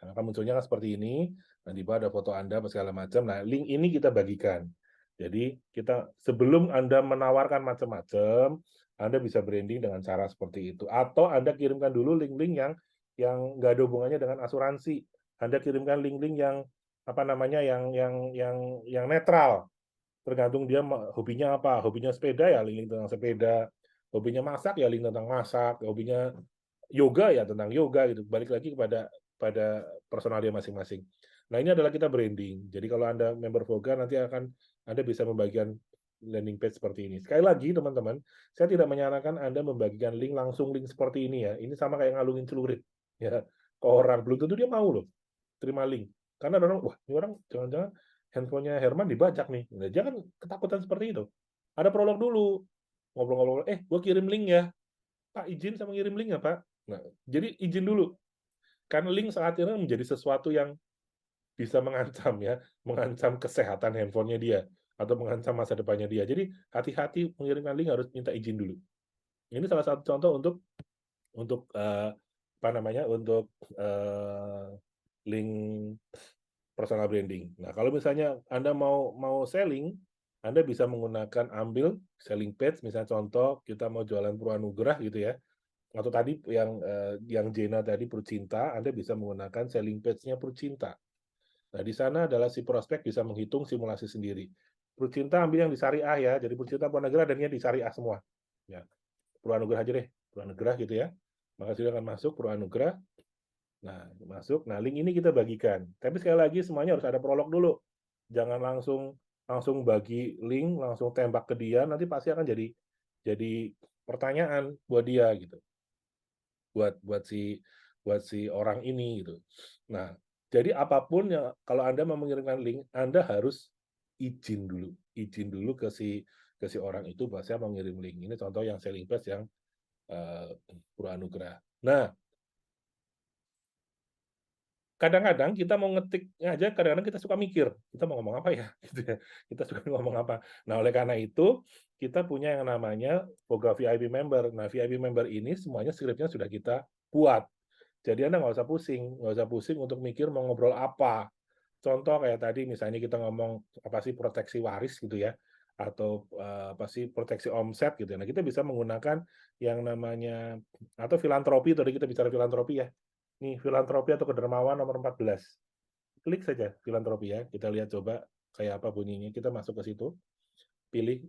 Nah, akan munculnya kan seperti ini. Nah, di bawah ada foto Anda, segala macam. Nah, link ini kita bagikan. Jadi, kita sebelum Anda menawarkan macam-macam, Anda bisa branding dengan cara seperti itu. Atau Anda kirimkan dulu link-link yang nggak ada hubungannya dengan asuransi. Anda kirimkan link-link yang apa namanya yang netral. Tergantung dia hobinya apa. Hobinya sepeda ya link tentang sepeda. Hobinya masak ya link tentang masak. Hobinya yoga ya tentang yoga gitu. Balik lagi pada personal dia masing-masing. Nah, ini adalah kita branding. Jadi kalau Anda member Voga nanti Anda bisa membagikan landing page seperti ini. Sekali lagi teman-teman, saya tidak menyarankan Anda membagikan link langsung link seperti ini ya. Ini sama kayak ngalungin celurit ya ke orang. Belum tentu dia mau loh terima link. Karena orang, wah ini orang jangan-jangan handphonenya Herman dibajak nih. Nah, dia kan ketakutan seperti itu. Ada prolog dulu. Ngobrol-ngobrol, gue kirim link ya. Pak, izin sama kirim link ya, Pak? Nah, jadi izin dulu. Karena link saat ini menjadi sesuatu yang bisa mengancam ya, mengancam kesehatan handphonenya dia atau mengancam masa depannya dia. Jadi hati-hati mengirimkan link harus minta izin dulu. Ini salah satu contoh untuk apa namanya untuk link personal branding. Nah, kalau misalnya Anda mau selling, Anda bisa menggunakan ambil selling page, misalnya contoh kita mau jualan Purwanugrah gitu ya. Atau tadi yang Jena tadi Purcinta, Anda bisa menggunakan selling page-nya Purcinta. Nah, di sana adalah si prospek bisa menghitung simulasi sendiri. Purcinta ambil yang di syariah ya, jadi Purcinta Purwanugrah dan di syariah semua. Ya, Purwanugrah aja deh, Purwanugrah gitu ya. Maka sudah akan masuk Purwanugrah. Nah, masuk. Nah, link ini kita bagikan. Tapi sekali lagi semuanya harus ada prolog dulu. Jangan langsung bagi link, langsung tembak ke dia, nanti pasti akan jadi pertanyaan buat dia gitu. Buat si orang ini gitu. Nah, jadi apapun yang kalau Anda mau mengirimkan link, Anda harus izin dulu ke si orang itu bahwa saya mau ngirim link. Ini contoh yang selling page yang Purwanugrah. Nah, kadang-kadang kita mau ngetik aja, kadang-kadang kita suka mikir, kita mau ngomong apa ya? Gitu ya. Kita suka ngomong apa. Nah, oleh karena itu, kita punya yang namanya Voga VIP Member. Nah, VIP Member ini semuanya skripnya sudah kita buat. Jadi Anda nggak usah pusing untuk mikir mau ngobrol apa. Contoh kayak tadi, misalnya kita ngomong apa sih proteksi waris gitu ya, atau apa sih proteksi omset gitu. Nah, kita bisa menggunakan yang namanya, atau filantropi, tadi kita bicara filantropi ya. Nih, filantropi atau kedermawan nomor 14. Klik saja filantropi ya. Kita lihat coba kayak apa bunyinya. Kita masuk ke situ. Pilih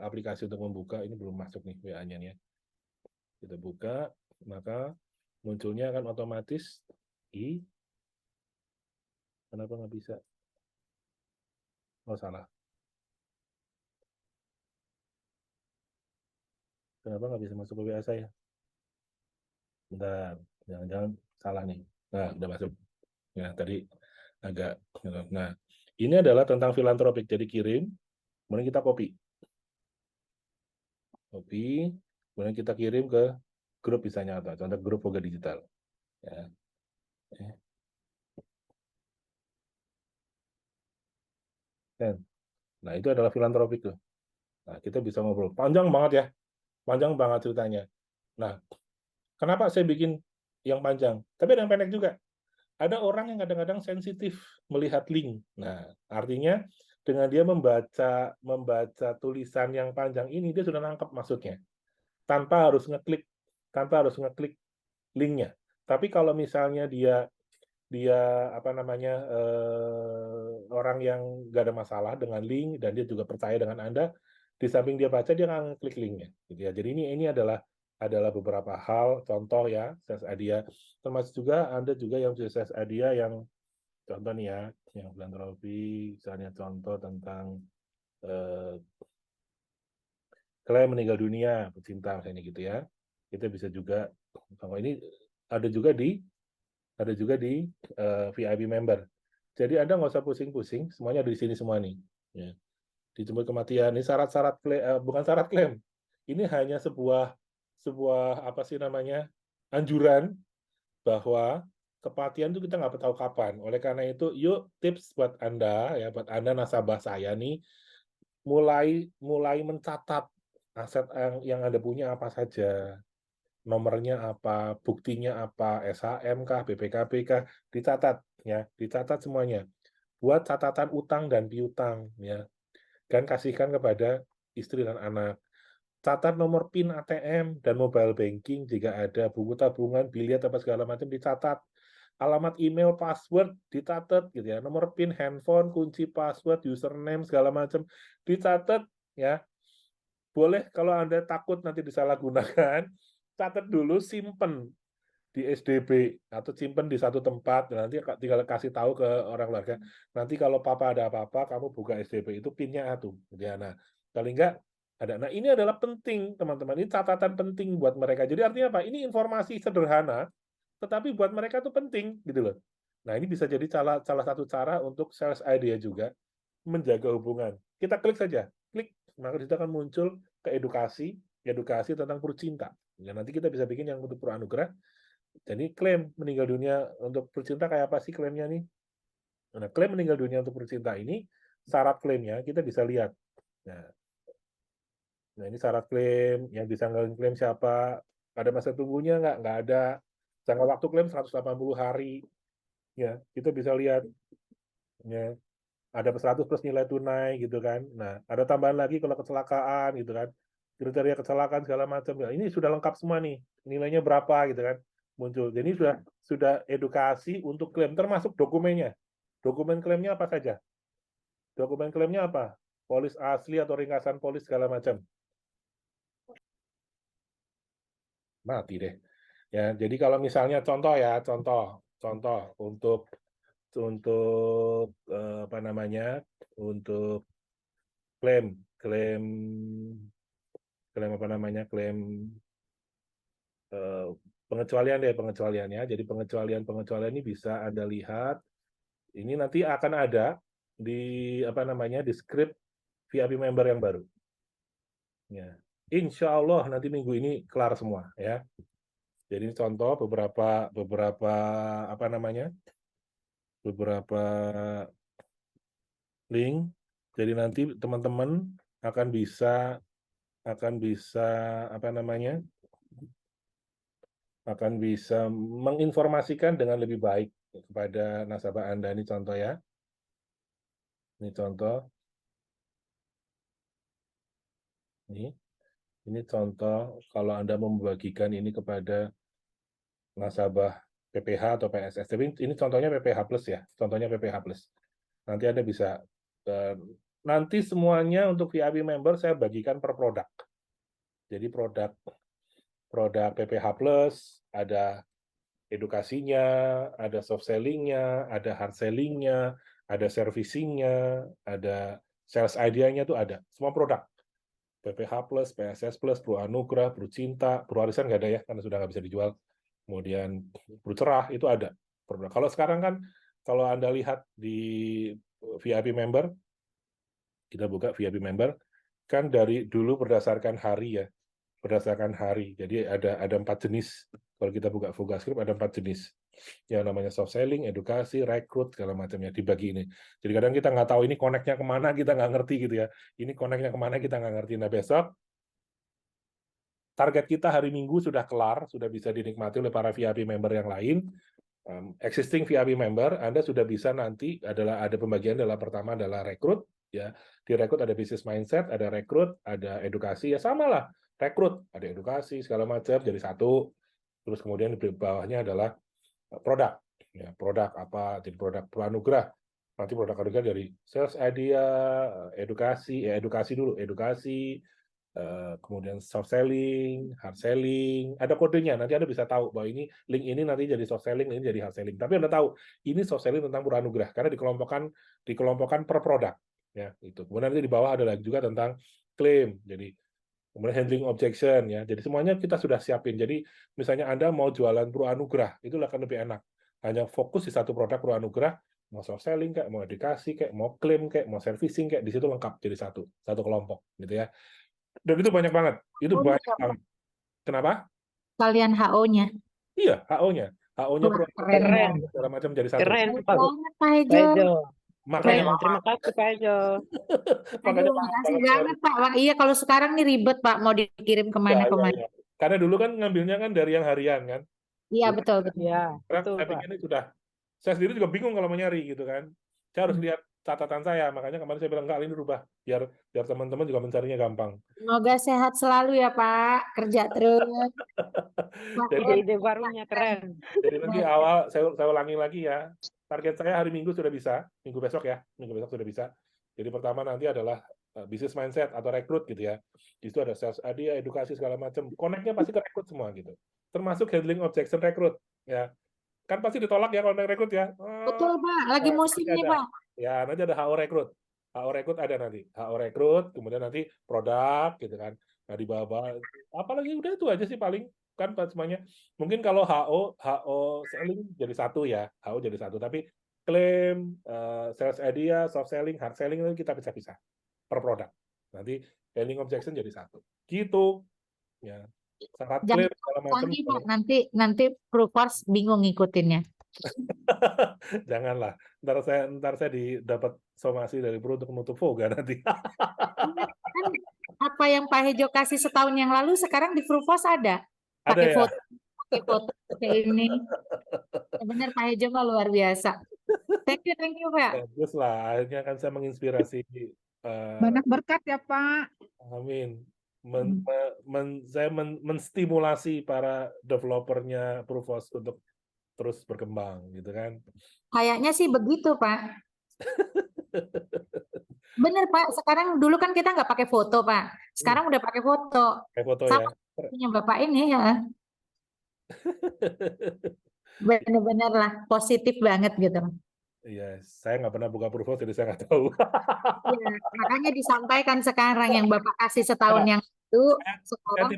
aplikasi untuk membuka. Ini belum masuk nih WA-nya nih ya. Kita buka, maka munculnya akan otomatis. Kenapa nggak bisa? Oh, salah. Kenapa nggak bisa masuk ke WA saya? Bentar, jangan-jangan salah nih. Nah, udah masuk. Ya, tadi agak. Nah, ini adalah tentang filantropik. Jadi kirim, kemudian kita copy, kemudian kita kirim ke grup misalnya atau contoh grup Voga Digital. Ya. Nah, itu adalah filantropik tuh. Nah, kita bisa ngobrol. Panjang banget ya. Panjang banget ceritanya. Nah, kenapa saya bikin yang panjang? Tapi ada yang pendek juga. Ada orang yang kadang-kadang sensitif melihat link. Nah, artinya dengan dia membaca tulisan yang panjang ini, dia sudah nangkep maksudnya. Tanpa harus ngeklik linknya. Tapi kalau misalnya dia apa namanya orang yang nggak ada masalah dengan link dan dia juga percaya dengan Anda, di samping dia baca dia akan klik linknya gitu ya. Jadi ini adalah beberapa hal contoh ya sales idea, termasuk juga Anda juga yang punya sales idea yang contoh nih ya, yang filantropi misalnya contoh tentang klien meninggal dunia pecinta misalnya gitu ya. kita bisa juga, bahwa ini ada juga di VIP member. Jadi Anda nggak usah pusing-pusing, semuanya ada di sini semua nih. Ya. Dijemput kematian, ini syarat-syarat bukan syarat klaim. Ini hanya sebuah apa sih namanya, anjuran bahwa kematian itu kita nggak tahu kapan. Oleh karena itu, yuk tips buat Anda, ya buat Anda nasabah saya nih, mulai mencatat aset yang Anda punya apa saja. Nomornya apa, buktinya apa, SHM kah, BPKB kah, dicatat ya, dicatat semuanya. Buat catatan utang dan piutang ya. Dan kasihkan kepada istri dan anak. Catat nomor PIN ATM dan mobile banking jika ada, buku tabungan, biliar apa segala macam dicatat. Alamat email, password dicatat gitu ya. Nomor PIN handphone, kunci password, username segala macam dicatat ya. Boleh kalau Anda takut nanti disalahgunakan, catat dulu, simpen di SDB atau simpen di satu tempat, nanti tinggal kasih tahu ke orang keluarga. Nanti kalau papa ada apa-apa, kamu buka SDB itu pinnya tuh. Ya, nah, paling enggak ada. Nah, ini adalah penting, teman-teman. Ini catatan penting buat mereka. Jadi artinya apa? Ini informasi sederhana, tetapi buat mereka tuh penting gitu loh. Nah, ini bisa jadi salah satu cara untuk sales idea juga menjaga hubungan. Kita klik saja, klik, maka kita akan muncul ke edukasi tentang Purcinta. Ya, nanti kita bisa bikin yang untuk Puranugrah. Jadi klaim meninggal dunia untuk Purcinta kayak apa sih klaimnya nih? Nah, klaim meninggal dunia untuk Purcinta ini, syarat klaimnya kita bisa lihat. Nah ini syarat klaim, yang bisa klaim siapa, ada masa tunggunya nggak? Nggak ada. Jangka waktu klaim 180 hari. Ya, kita bisa lihat. Ya, ada 100 plus nilai tunai gitu kan. Nah, ada tambahan lagi kalau kecelakaan gitu kan. Kriteria kecelakaan segala macam. Ya, ini sudah lengkap semua nih. Nilainya berapa gitu kan. Muncul. Jadi sudah edukasi untuk klaim termasuk dokumennya. Dokumen klaimnya apa saja? Dokumen klaimnya apa? Polis asli atau ringkasan polis segala macam. Mati deh. Ya, jadi kalau misalnya contoh untuk apa namanya? Untuk klaim apa namanya? Klaim pengecualian ya. Jadi pengecualian ini bisa Anda lihat. Ini nanti akan ada di apa namanya? Di script VIP member yang baru. Ya. Insya Allah nanti minggu ini kelar semua ya. Jadi ini contoh beberapa apa namanya? Beberapa link. Jadi nanti teman-teman akan bisa apa namanya? Akan bisa menginformasikan dengan lebih baik kepada nasabah Anda. Ini contoh ya. Ini contoh. Ini contoh kalau Anda membagikan ini kepada nasabah PPH atau PSS. Tapi ini contohnya PPH Plus ya. Contohnya PPH Plus. Nanti Anda bisa nanti semuanya untuk VIP member saya bagikan per produk. Jadi produk PPH Plus ada edukasinya, ada soft sellingnya, ada hard sellingnya, ada servicingnya, ada sales idea-nya tuh ada. Semua produk. PPH Plus, PSS Plus, Puranugrah, Purcinta, Purwarisan nggak ada ya, karena sudah nggak bisa dijual. Kemudian Purcerah itu ada. Kalau sekarang kan, kalau Anda lihat di VIP member, kita buka VIP member, kan dari dulu berdasarkan hari ya, berdasarkan hari. Jadi ada 4 jenis. Kalau kita buka VogaScript ada 4 jenis. Yang namanya soft selling, edukasi, rekrut, segala macamnya dibagi ini. Jadi kadang kita nggak tahu ini connect-nya kemana, kita nggak ngerti gitu ya. Ini connect-nya kemana, kita nggak ngerti. Nah besok, target kita hari Minggu sudah kelar, sudah bisa dinikmati oleh para VIP member yang lain. Existing VIP member, Anda sudah bisa nanti ada pembagian adalah pertama adalah rekrut, ya di rekrut ada business mindset, ada rekrut, ada edukasi, ya sama lah rekrut, ada edukasi segala macam jadi satu, terus kemudian di bawahnya adalah produk, ya produk apa, jadi produk Puranugrah, nanti produk dari sales idea, edukasi dulu, kemudian soft selling, hard selling, ada kodenya. Nanti Anda bisa tahu bahwa ini link ini nanti jadi soft selling, ini jadi hard selling. Tapi Anda tahu ini soft selling tentang Puranugrah karena dikelompokkan per produk. Ya, itu. Kemudian nanti di bawah ada lagi juga tentang klaim. Jadi kemudian handling objection ya. Jadi semuanya kita sudah siapin. Jadi misalnya Anda mau jualan Pro Anugrah, itu akan lebih enak. Hanya fokus di satu produk Pro Anugrah, mau soft selling kayak, mau edukasi kayak, mau klaim kayak, mau servicing kayak, di situ lengkap jadi satu kelompok gitu ya. Dan itu banyak banget. Itu banyak banget. Kenapa?
Kalian HO-nya.
Iya, HO-nya. HO-nya Pro Anugrah
Keren.
segala macam jadi satu.
Keren,
Baik
Pak
banget, Pak
Pak
Ejo.
Ejo.
Makanya
Keren. Terima kasih, Pak Ejo.
makanya
Aduh, makasih banget, Pak. Wah, iya, kalau sekarang nih ribet, Pak, mau dikirim
ya,
kemana-kemana.
ya. Karena dulu kan ngambilnya kan dari yang harian kan.
Iya,
Dulu
betul, betul.
Ya,
sekarang
betul,
saya
Pak.
pikir ini sudah, saya sendiri juga bingung kalau mau nyari gitu kan. Saya harus lihat catatan saya, makanya kemarin saya bilang enggak, ini rubah biar teman-teman juga mencarinya gampang.
Semoga sehat selalu ya, Pak. Kerja terus.
Jadi,
Ide barunya keren.
jadi nanti awal saya ulangi lagi ya. Target saya hari Minggu sudah bisa, Minggu besok ya, Minggu besok sudah bisa. Jadi pertama nanti adalah business mindset atau rekrut gitu ya. Di situ ada sales idea, edukasi segala macam. Connect-nya pasti ke rekrut semua gitu. Termasuk handling objection rekrut ya. Kan pasti ditolak ya kalau naik rekrut ya.
Betul, Pak. Lagi musim nih,
ada.
Pak.
Ya, nanti ada HO rekrut. HO rekrut ada nanti. HO rekrut, kemudian nanti produk gitu kan. Nah, di bawah apalagi udah itu aja sih paling kan semuanya. Mungkin kalau HO selling jadi satu ya. HO jadi satu, tapi klaim, sales idea, soft selling, hard selling itu kita pisah-pisah per produk. Nanti handling objection jadi satu. Gitu. Ya. Syarat klaim segala macam.
Canggih, Pak. Nanti proofers bingung ngikutinnya.
Janganlah. Ntar saya dapat somasi dari Bro untuk menutup Voga nanti.
Kan apa yang Pak Hejo kasih setahun yang lalu sekarang di Proofers ada.
Ada
Pakai
ya?
foto kayak ini. Ya, benar Pak Hejo mah luar biasa. Thank you, Pak.
Bagus lah, akhirnya kan saya menginspirasi.
Banyak berkat ya, Pak.
Amin. Saya menstimulasi para developernya Proofos untuk terus berkembang, gitu kan?
Kayaknya sih begitu, Pak. Bener, Pak. Sekarang dulu kan kita nggak pakai foto, Pak. Sekarang udah pakai foto.
Kayak foto
Sama
ya.
punya Bapak ini ya. Bener-bener lah, positif banget gitu.
Iya, saya nggak pernah buka Proofos, jadi saya nggak tahu.
Iya, makanya disampaikan sekarang yang Bapak kasih setahun yang itu, sekarang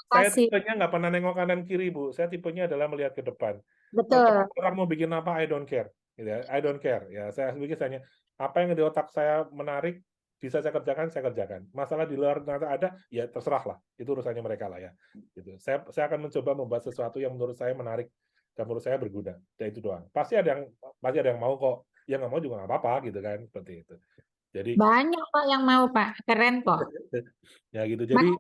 Saya tipenya nggak pernah nengok kanan kiri, Bu. Saya tipenya adalah melihat ke depan.
Betul.
Orang mau bikin apa, I don't care. Gitu ya. I don't care. Ya, saya pikir hanya apa yang di otak saya menarik, bisa saya kerjakan. Masalah di luar ternyata ada, ya terserah lah. Itu urusannya mereka lah ya. Gitu. Saya akan mencoba membuat sesuatu yang menurut saya menarik dan menurut saya berguna. Ya itu doang. Pasti ada yang mau kok. Yang nggak mau juga nggak apa-apa gitu kan, seperti itu. Jadi
banyak Pak yang mau Pak, keren kok.
Ya gitu. Jadi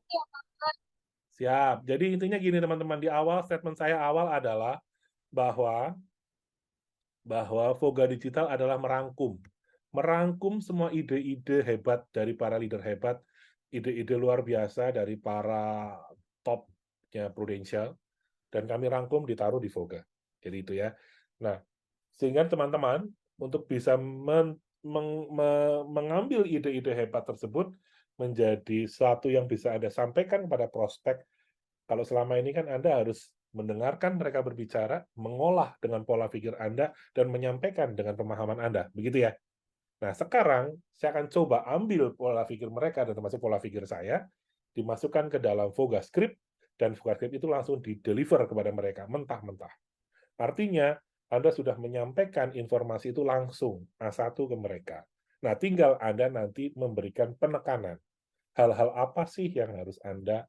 siap. Jadi intinya gini teman-teman, di awal statement saya awal adalah bahwa Voga Digital adalah merangkum semua ide-ide hebat dari para leader hebat, ide-ide luar biasa dari para topnya Prudential, dan kami rangkum ditaruh di Voga. Jadi itu ya. Nah, sehingga teman-teman untuk bisa mengambil ide-ide hebat tersebut menjadi sesuatu yang bisa Anda sampaikan kepada prospek. Kalau selama ini kan Anda harus mendengarkan mereka berbicara, mengolah dengan pola pikir Anda, dan menyampaikan dengan pemahaman Anda. Begitu ya? Nah, sekarang saya akan coba ambil pola pikir mereka, dan termasuk pola pikir saya, dimasukkan ke dalam Voga Script, dan Voga Script itu langsung di-deliver kepada mereka, mentah-mentah. Artinya, Anda sudah menyampaikan informasi itu langsung, A1 ke mereka. Nah, tinggal Anda nanti memberikan penekanan. Hal-hal apa sih yang harus Anda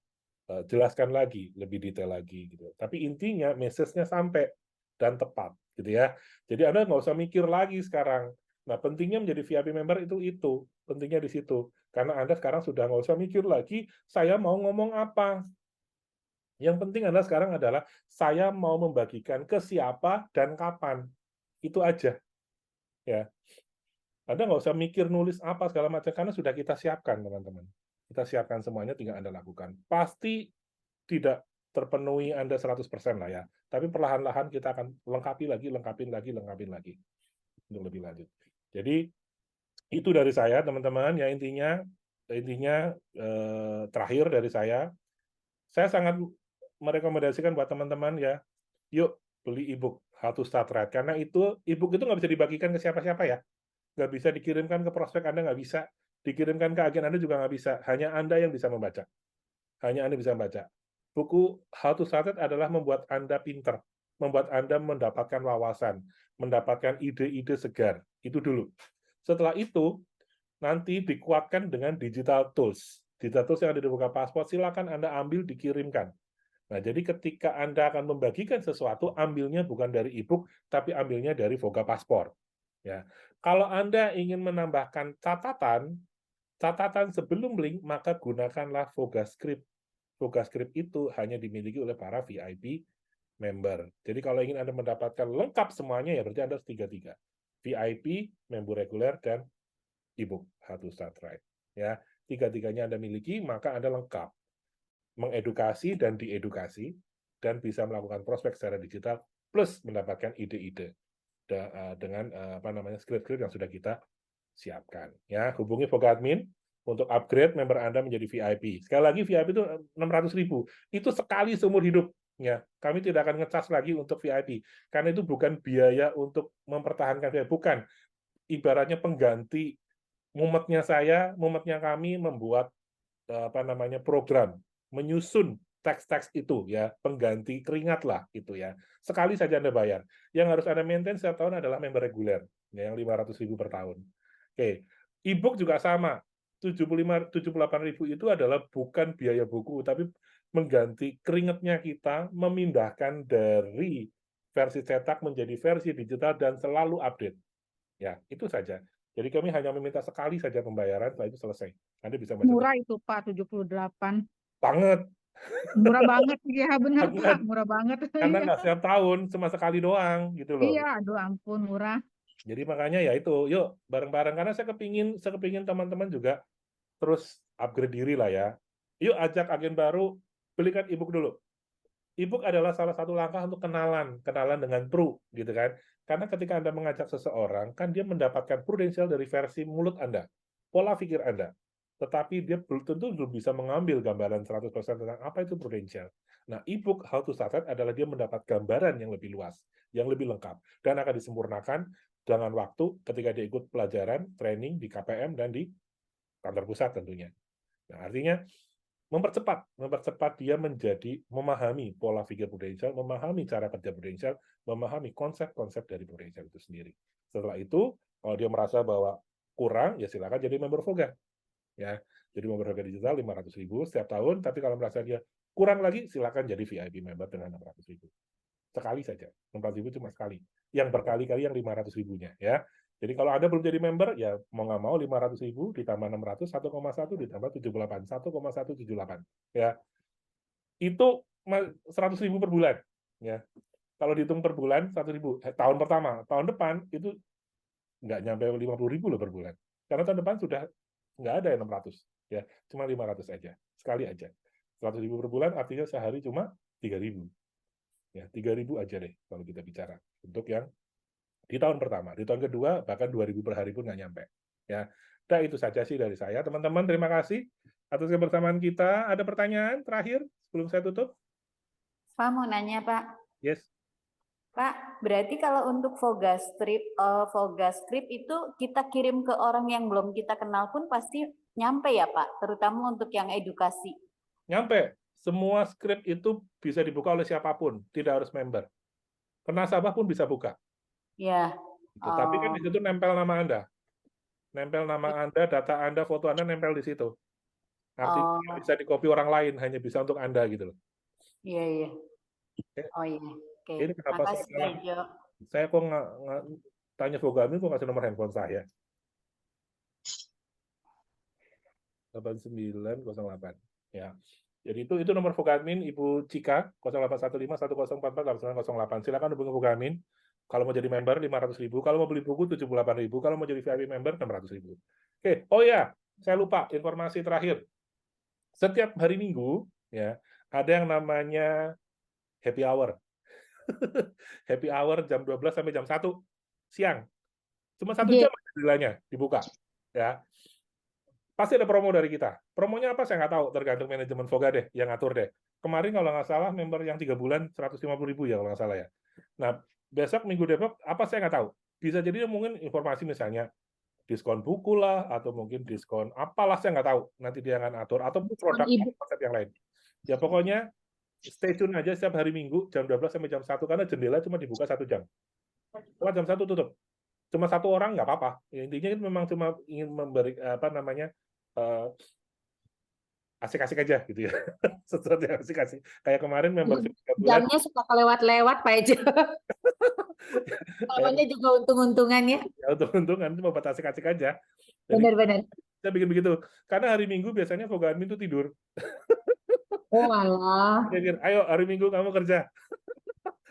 jelaskan lagi, lebih detail lagi gitu. Tapi intinya message-nya sampai dan tepat gitu ya. Jadi Anda nggak usah mikir lagi sekarang. Nah, pentingnya menjadi VIP member itu pentingnya di situ. Karena Anda sekarang sudah nggak usah mikir lagi saya mau ngomong apa. Yang penting Anda sekarang adalah saya mau membagikan ke siapa dan kapan. Itu aja. Ya. Anda nggak usah mikir nulis apa segala macam karena sudah kita siapkan, teman-teman. Kita siapkan semuanya, tinggal Anda lakukan. Pasti tidak terpenuhi Anda 100% lah ya. Tapi perlahan-lahan kita akan lengkapin lagi untuk lebih lanjut. Jadi itu dari saya, teman-teman. Ya intinya terakhir dari saya sangat merekomendasikan buat teman-teman ya, yuk beli ebook How to Start Right. Karena ebook itu nggak bisa dibagikan ke siapa-siapa ya. Nggak bisa dikirimkan ke prospek Anda, nggak bisa. Dikirimkan ke agen Anda juga nggak bisa. Hanya Anda yang bisa membaca. hanya Anda bisa baca. Buku How to Start It adalah membuat Anda pinter, membuat Anda mendapatkan wawasan, mendapatkan ide-ide segar. Itu dulu. Setelah itu, nanti dikuatkan dengan digital tools. Digital tools yang ada di Voga Passport, silakan Anda ambil, dikirimkan. Nah, jadi ketika Anda akan membagikan sesuatu, ambilnya bukan dari e-book, tapi ambilnya dari Voga Passport. Ya. Kalau Anda ingin menambahkan catatan sebelum link, maka gunakanlah Voga Script. Voga Script itu hanya dimiliki oleh para VIP member. Jadi kalau ingin Anda mendapatkan lengkap semuanya, ya berarti Anda harus 3-3. VIP, member reguler, dan e-book How to Start Right. Ya, 3-3-nya Anda miliki, maka Anda lengkap. Mengedukasi dan diedukasi, dan bisa melakukan prospek secara digital, plus mendapatkan ide-ide dengan script-script yang sudah kita siapkan. Ya, hubungi Voga Admin untuk upgrade member Anda menjadi VIP. Sekali lagi, VIP itu 600.000. Itu sekali seumur hidup. Ya, kami tidak akan ngecas lagi untuk VIP. Karena itu bukan biaya untuk mempertahankan VIP. Bukan. Ibaratnya pengganti mumetnya saya, mumetnya kami membuat program, menyusun teks-teks itu, ya, pengganti keringat lah, gitu ya. Sekali saja Anda bayar. Yang harus Anda maintain setiap tahun adalah member reguler, ya, yang 500.000 per tahun. Oke, e-book juga sama. 78.000 itu adalah bukan biaya buku, tapi mengganti keringatnya kita, memindahkan dari versi cetak menjadi versi digital dan selalu update. Ya, itu saja. Jadi kami hanya meminta sekali saja pembayaran, setelah itu selesai. Anda bisa baca.
Murah itu Pak, 78.
Banget.
Murah banget, ya benar
Banget.
Pak, murah banget.
Karena
Iya.
nggak setiap tahun, cuma sekali doang, gitu loh.
Iya, aduh ampun, murah.
Jadi makanya ya itu, yuk bareng-bareng. Karena saya kepingin teman-teman juga terus upgrade diri lah ya. Yuk ajak agen baru, belikan e-book dulu. E-book adalah salah satu langkah untuk kenalan dengan Pru, gitu kan. Karena ketika Anda mengajak seseorang, kan dia mendapatkan prudensial dari versi mulut Anda, pola pikir Anda. Tetapi dia tentu belum bisa mengambil gambaran 100% tentang apa itu prudensial. Nah, e-book How to Start It adalah dia mendapat gambaran yang lebih luas, yang lebih lengkap, dan akan disempurnakan dengan waktu ketika dia ikut pelajaran, training di KPM dan di kantor pusat tentunya. Nah, artinya mempercepat dia menjadi memahami pola pikir prudensial, memahami cara kerja prudensial, memahami konsep-konsep dari prudensial itu sendiri. Setelah itu, kalau dia merasa bahwa kurang, ya silakan jadi member Voga. Ya, jadi member Voga digital 500.000 setiap tahun, tapi kalau merasa dia kurang lagi, silakan jadi VIP member dengan 600.000. Sekali saja, 600.000 cuma sekali. Yang berkali-kali yang 500.000-nya, ya. Jadi kalau Anda belum jadi member, ya mau nggak mau 500.000 ditambah 600, 1,1 ditambah 78, 1,178. Ya, itu 100.000 per bulan. Ya, kalau dihitung per bulan 100.000. Tahun pertama, tahun depan itu nggak nyampe 50.000 loh per bulan. Karena tahun depan sudah nggak ada yang 600. Ya, cuma 500 aja, sekali aja. 100.000 per bulan artinya sehari cuma 3.000. Ya, 3.000 aja deh kalau kita bicara untuk yang di tahun pertama. Di tahun kedua bahkan 2.000 per hari pun nggak nyampe. Ya, nah itu saja sih dari saya. Teman-teman, terima kasih atas kebersamaan kita. Ada pertanyaan terakhir sebelum saya tutup?
Pak mau nanya Pak.
Yes.
Pak, berarti kalau untuk Voga Script itu kita kirim ke orang yang belum kita kenal pun pasti nyampe ya Pak, terutama untuk yang edukasi.
Nyampe. Semua skrip itu bisa dibuka oleh siapapun, tidak harus member. Nasabah pun bisa buka.
Ya.
Gitu. Tapi kan di situ nempel nama Anda. Nempel nama Anda, data Anda, foto Anda nempel di situ. Artinya bisa di-copy orang lain, hanya bisa untuk Anda gitu loh.
Iya, iya.
Okay.
Oh iya. Oke.
Ini kenapa saya kok nggak tanya Voga Admin, kok ngasih nomor handphone saya? 8908. Ya. Jadi itu nomor Voga Admin Ibu Cika 081510448908. Silakan hubungi Voga Admin. Kalau mau jadi member 500.000, kalau mau beli buku 78.000, kalau mau jadi VIP member 600.000. Oke, oh ya, saya lupa informasi terakhir. Setiap hari Minggu ya, ada yang namanya happy hour. Happy hour jam 12 sampai jam 1 siang. Cuma 1 jam jadinya dibuka. Ya. Pasti ada promo dari kita. Promonya apa saya nggak tahu, tergantung manajemen Voga deh, yang ngatur deh. Kemarin kalau nggak salah member yang 3 bulan 150.000 ya kalau nggak salah ya. Nah, besok minggu depan apa saya nggak tahu. Bisa jadi mungkin informasi misalnya diskon buku lah, atau mungkin diskon apalah saya nggak tahu. Nanti dia akan atur, atau produk konsep yang lain. Ya pokoknya stay tune aja setiap hari Minggu jam 12 sampai jam 1 karena jendela cuma dibuka 1 jam. Setelah jam 1 tutup. Cuma 1 orang nggak apa-apa. Ya, intinya itu memang cuma ingin memberi asik-asik aja gitu ya. Sesuatu yang asik-asik. Kayak kemarin membership 3 bulan.
Jamnya suka kelewat-lewat Pak Ejo. Namanya juga untung-untungan ya.
Ya untung-untungan cuma buat asik-asik aja. Jadi
Benar-benar.
saya bikin begitu. Karena hari Minggu biasanya Voga Admin itu tidur.
Oh alah.
Dia ayo hari Minggu kamu kerja.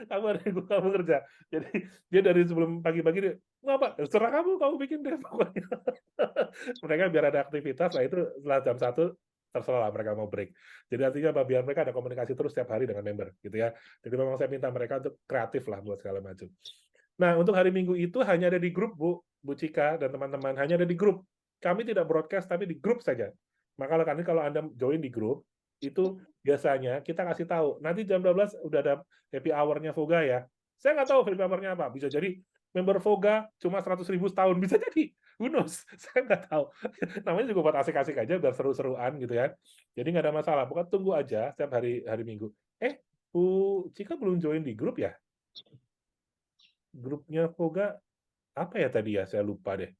Kamu hari Minggu kamu kerja. Jadi dia dari sebelum pagi-pagi dia, ngapa? Serah kamu bikin deh pokoknya. Mereka biar ada aktivitas, lah itu setelah jam 1 terserah lah mereka mau break. Jadi artinya apa? Biar mereka ada komunikasi terus setiap hari dengan member, gitu ya. Jadi memang saya minta mereka untuk kreatif lah buat segala macam. Nah, untuk hari Minggu itu hanya ada di grup, Bu Cika dan teman-teman, hanya ada di grup. Kami tidak broadcast, tapi di grup saja. Maka kalau Anda join di grup, itu biasanya kita kasih tahu, nanti jam 12 udah ada happy hour-nya Voga ya. Saya nggak tahu happy hour-nya apa. Bisa jadi member Voga cuma 100.000 setahun. Bisa jadi. Who knows? Saya nggak tahu. Namanya juga buat asik-asik aja, biar seru-seruan gitu ya. Jadi nggak ada masalah. Pokoknya tunggu aja setiap hari Minggu. Bu Cika belum join di grup ya? Grupnya Voga apa ya tadi ya? Saya lupa deh.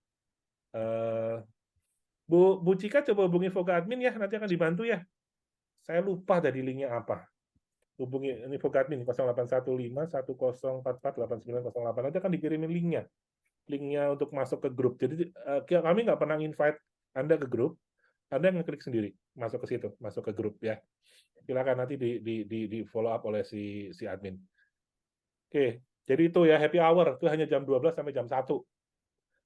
Bu Cika coba hubungi Voga Admin ya, nanti akan dibantu ya. Saya lupa tadi linknya apa. Hubungi ini Voga Admin 0815 1044 8908, nanti akan dikirimin linknya untuk masuk ke grup. Jadi kami nggak pernah invite Anda ke grup, Anda ngeklik sendiri masuk ke situ, masuk ke grup ya. Silakan nanti di follow up oleh si admin. Oke, jadi itu ya happy hour itu hanya jam 12 sampai jam 1.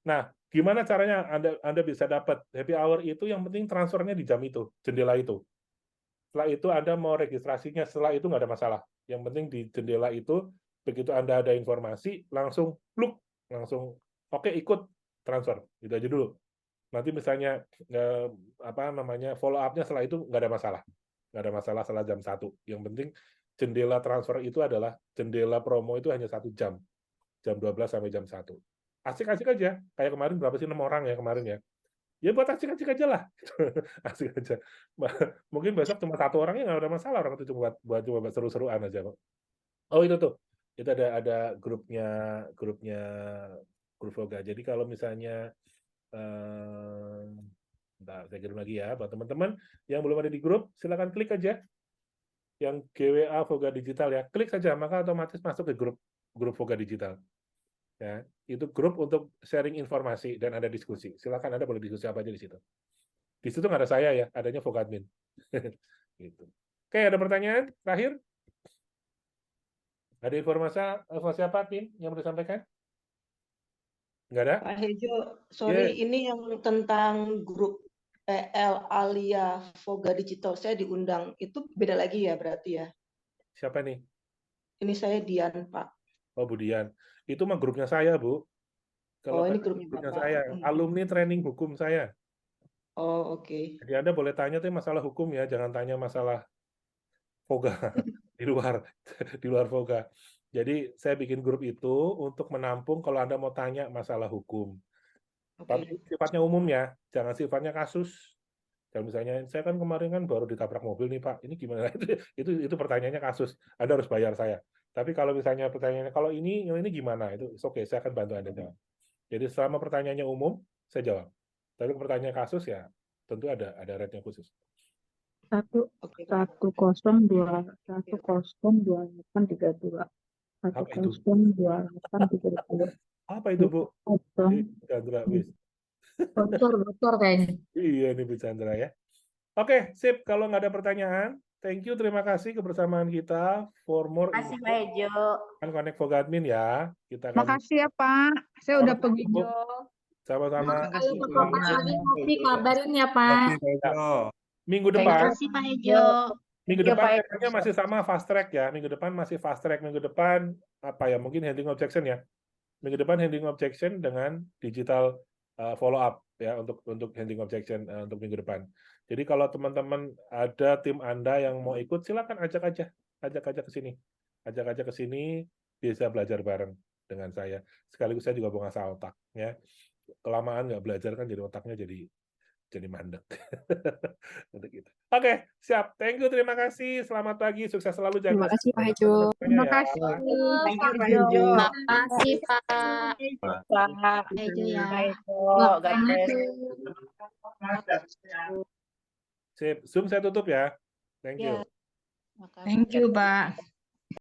Nah, gimana caranya Anda bisa dapat happy hour itu? Yang penting transfernya di jam itu, jendela itu. Setelah itu Anda mau registrasinya, setelah itu nggak ada masalah. Yang penting di jendela itu, begitu Anda ada informasi, langsung pluk, langsung oke ikut transfer. Itu aja dulu. Nanti misalnya follow up-nya setelah itu nggak ada masalah. Nggak ada masalah setelah jam 1. Yang penting jendela transfer itu adalah jendela promo itu hanya 1 jam. Jam 12 sampai jam 1. Asik-asik aja. Kayak kemarin berapa sih 6 orang ya kemarin ya. Ya buat asik-asik aja lah. Asik aja. Mungkin besok cuma 1 orangnya nggak ada masalah, orang itu cuma buat seru-seruan aja. Oh itu tuh. Itu ada grupnya grup Voga. Jadi kalau misalnya bentar, saya kirim lagi ya buat teman-teman yang belum ada di grup, silakan klik aja yang GWA Voga Digital ya. Klik saja maka otomatis masuk ke grup Voga Digital. Ya, itu grup untuk sharing informasi dan ada diskusi. Silakan Anda boleh diskusi apa aja di situ. Di situ nggak ada saya ya, adanya Voga Admin. Gitu. Oke, ada pertanyaan terakhir? Ada informasi apa, Admin, yang mau disampaikan? Nggak ada?
Pak Hejo, sorry, ini yang tentang grup PL Alia Voga Digital, saya diundang. Itu beda lagi ya berarti ya?
Siapa nih?
Ini saya Dian, Pak.
Oh, Bu Dian. Itu mah grupnya saya, Bu. Kalau
ini grupnya Bapak.
saya, alumni training hukum saya.
Oh, oke.
Jadi Anda boleh tanya tuh masalah hukum ya, jangan tanya masalah Voga di luar Voga. Jadi saya bikin grup itu untuk menampung kalau Anda mau tanya masalah hukum. Tapi sifatnya umum ya, jangan sifatnya kasus. Dan misalnya saya kan kemarin kan baru ditabrak mobil nih Pak, ini gimana? Itu pertanyaannya kasus. Anda harus bayar saya. Tapi kalau misalnya pertanyaannya kalau ini gimana? Itu oke, saya akan bantu Anda jawab. Jadi selama pertanyaannya umum, saya jawab. Tapi pertanyaan kasus ya tentu ada rate-nya khusus.
102832 102832 102832.
Apa itu Bu? Chandra, wis.
Bocor kayaknya.
Iya ini Bu Chandra ya. Oke, sip. Kalau nggak ada pertanyaan, thank you, terima kasih kebersamaan kita. For more
Terima kasih Pak Ejo.
Connect Voga Admin ya. Kita
Makasih ya Pak. Saya udah pergi.
Sama-sama.
Kalau mau lagi ngopi kabarin ya Pak.
Minggu
Terima
depan.
kasih Pak Ejo.
Minggu depan temanya masih sama fast track ya. Minggu depan masih fast track. Minggu depan apa ya? Mungkin handling objection ya. Minggu depan handling objection dengan digital follow up ya untuk handling objection untuk minggu depan. Jadi kalau teman-teman ada tim Anda yang mau ikut, silakan ajak aja ke sini. Ajak aja ke sini, bisa belajar bareng dengan saya. Sekaligus saya juga mau ngasah otak ya. Kelamaan nggak belajar kan jadi otaknya jadi jadi mandek. Untuk itu. Oke, siap. Thank you, terima kasih. Selamat pagi, sukses selalu jaga.
Terima kasih Pak Hejo.
Terima
Ya.
kasih.
Thank you, Pak Hejo.
Terima kasih Pak.
Pak
Hejo ya.
Pak Hejo,
Terima
God bless.
Sip, Zoom saya tutup ya. Thank you.
Ya. Makasih.
Thank you, Pak.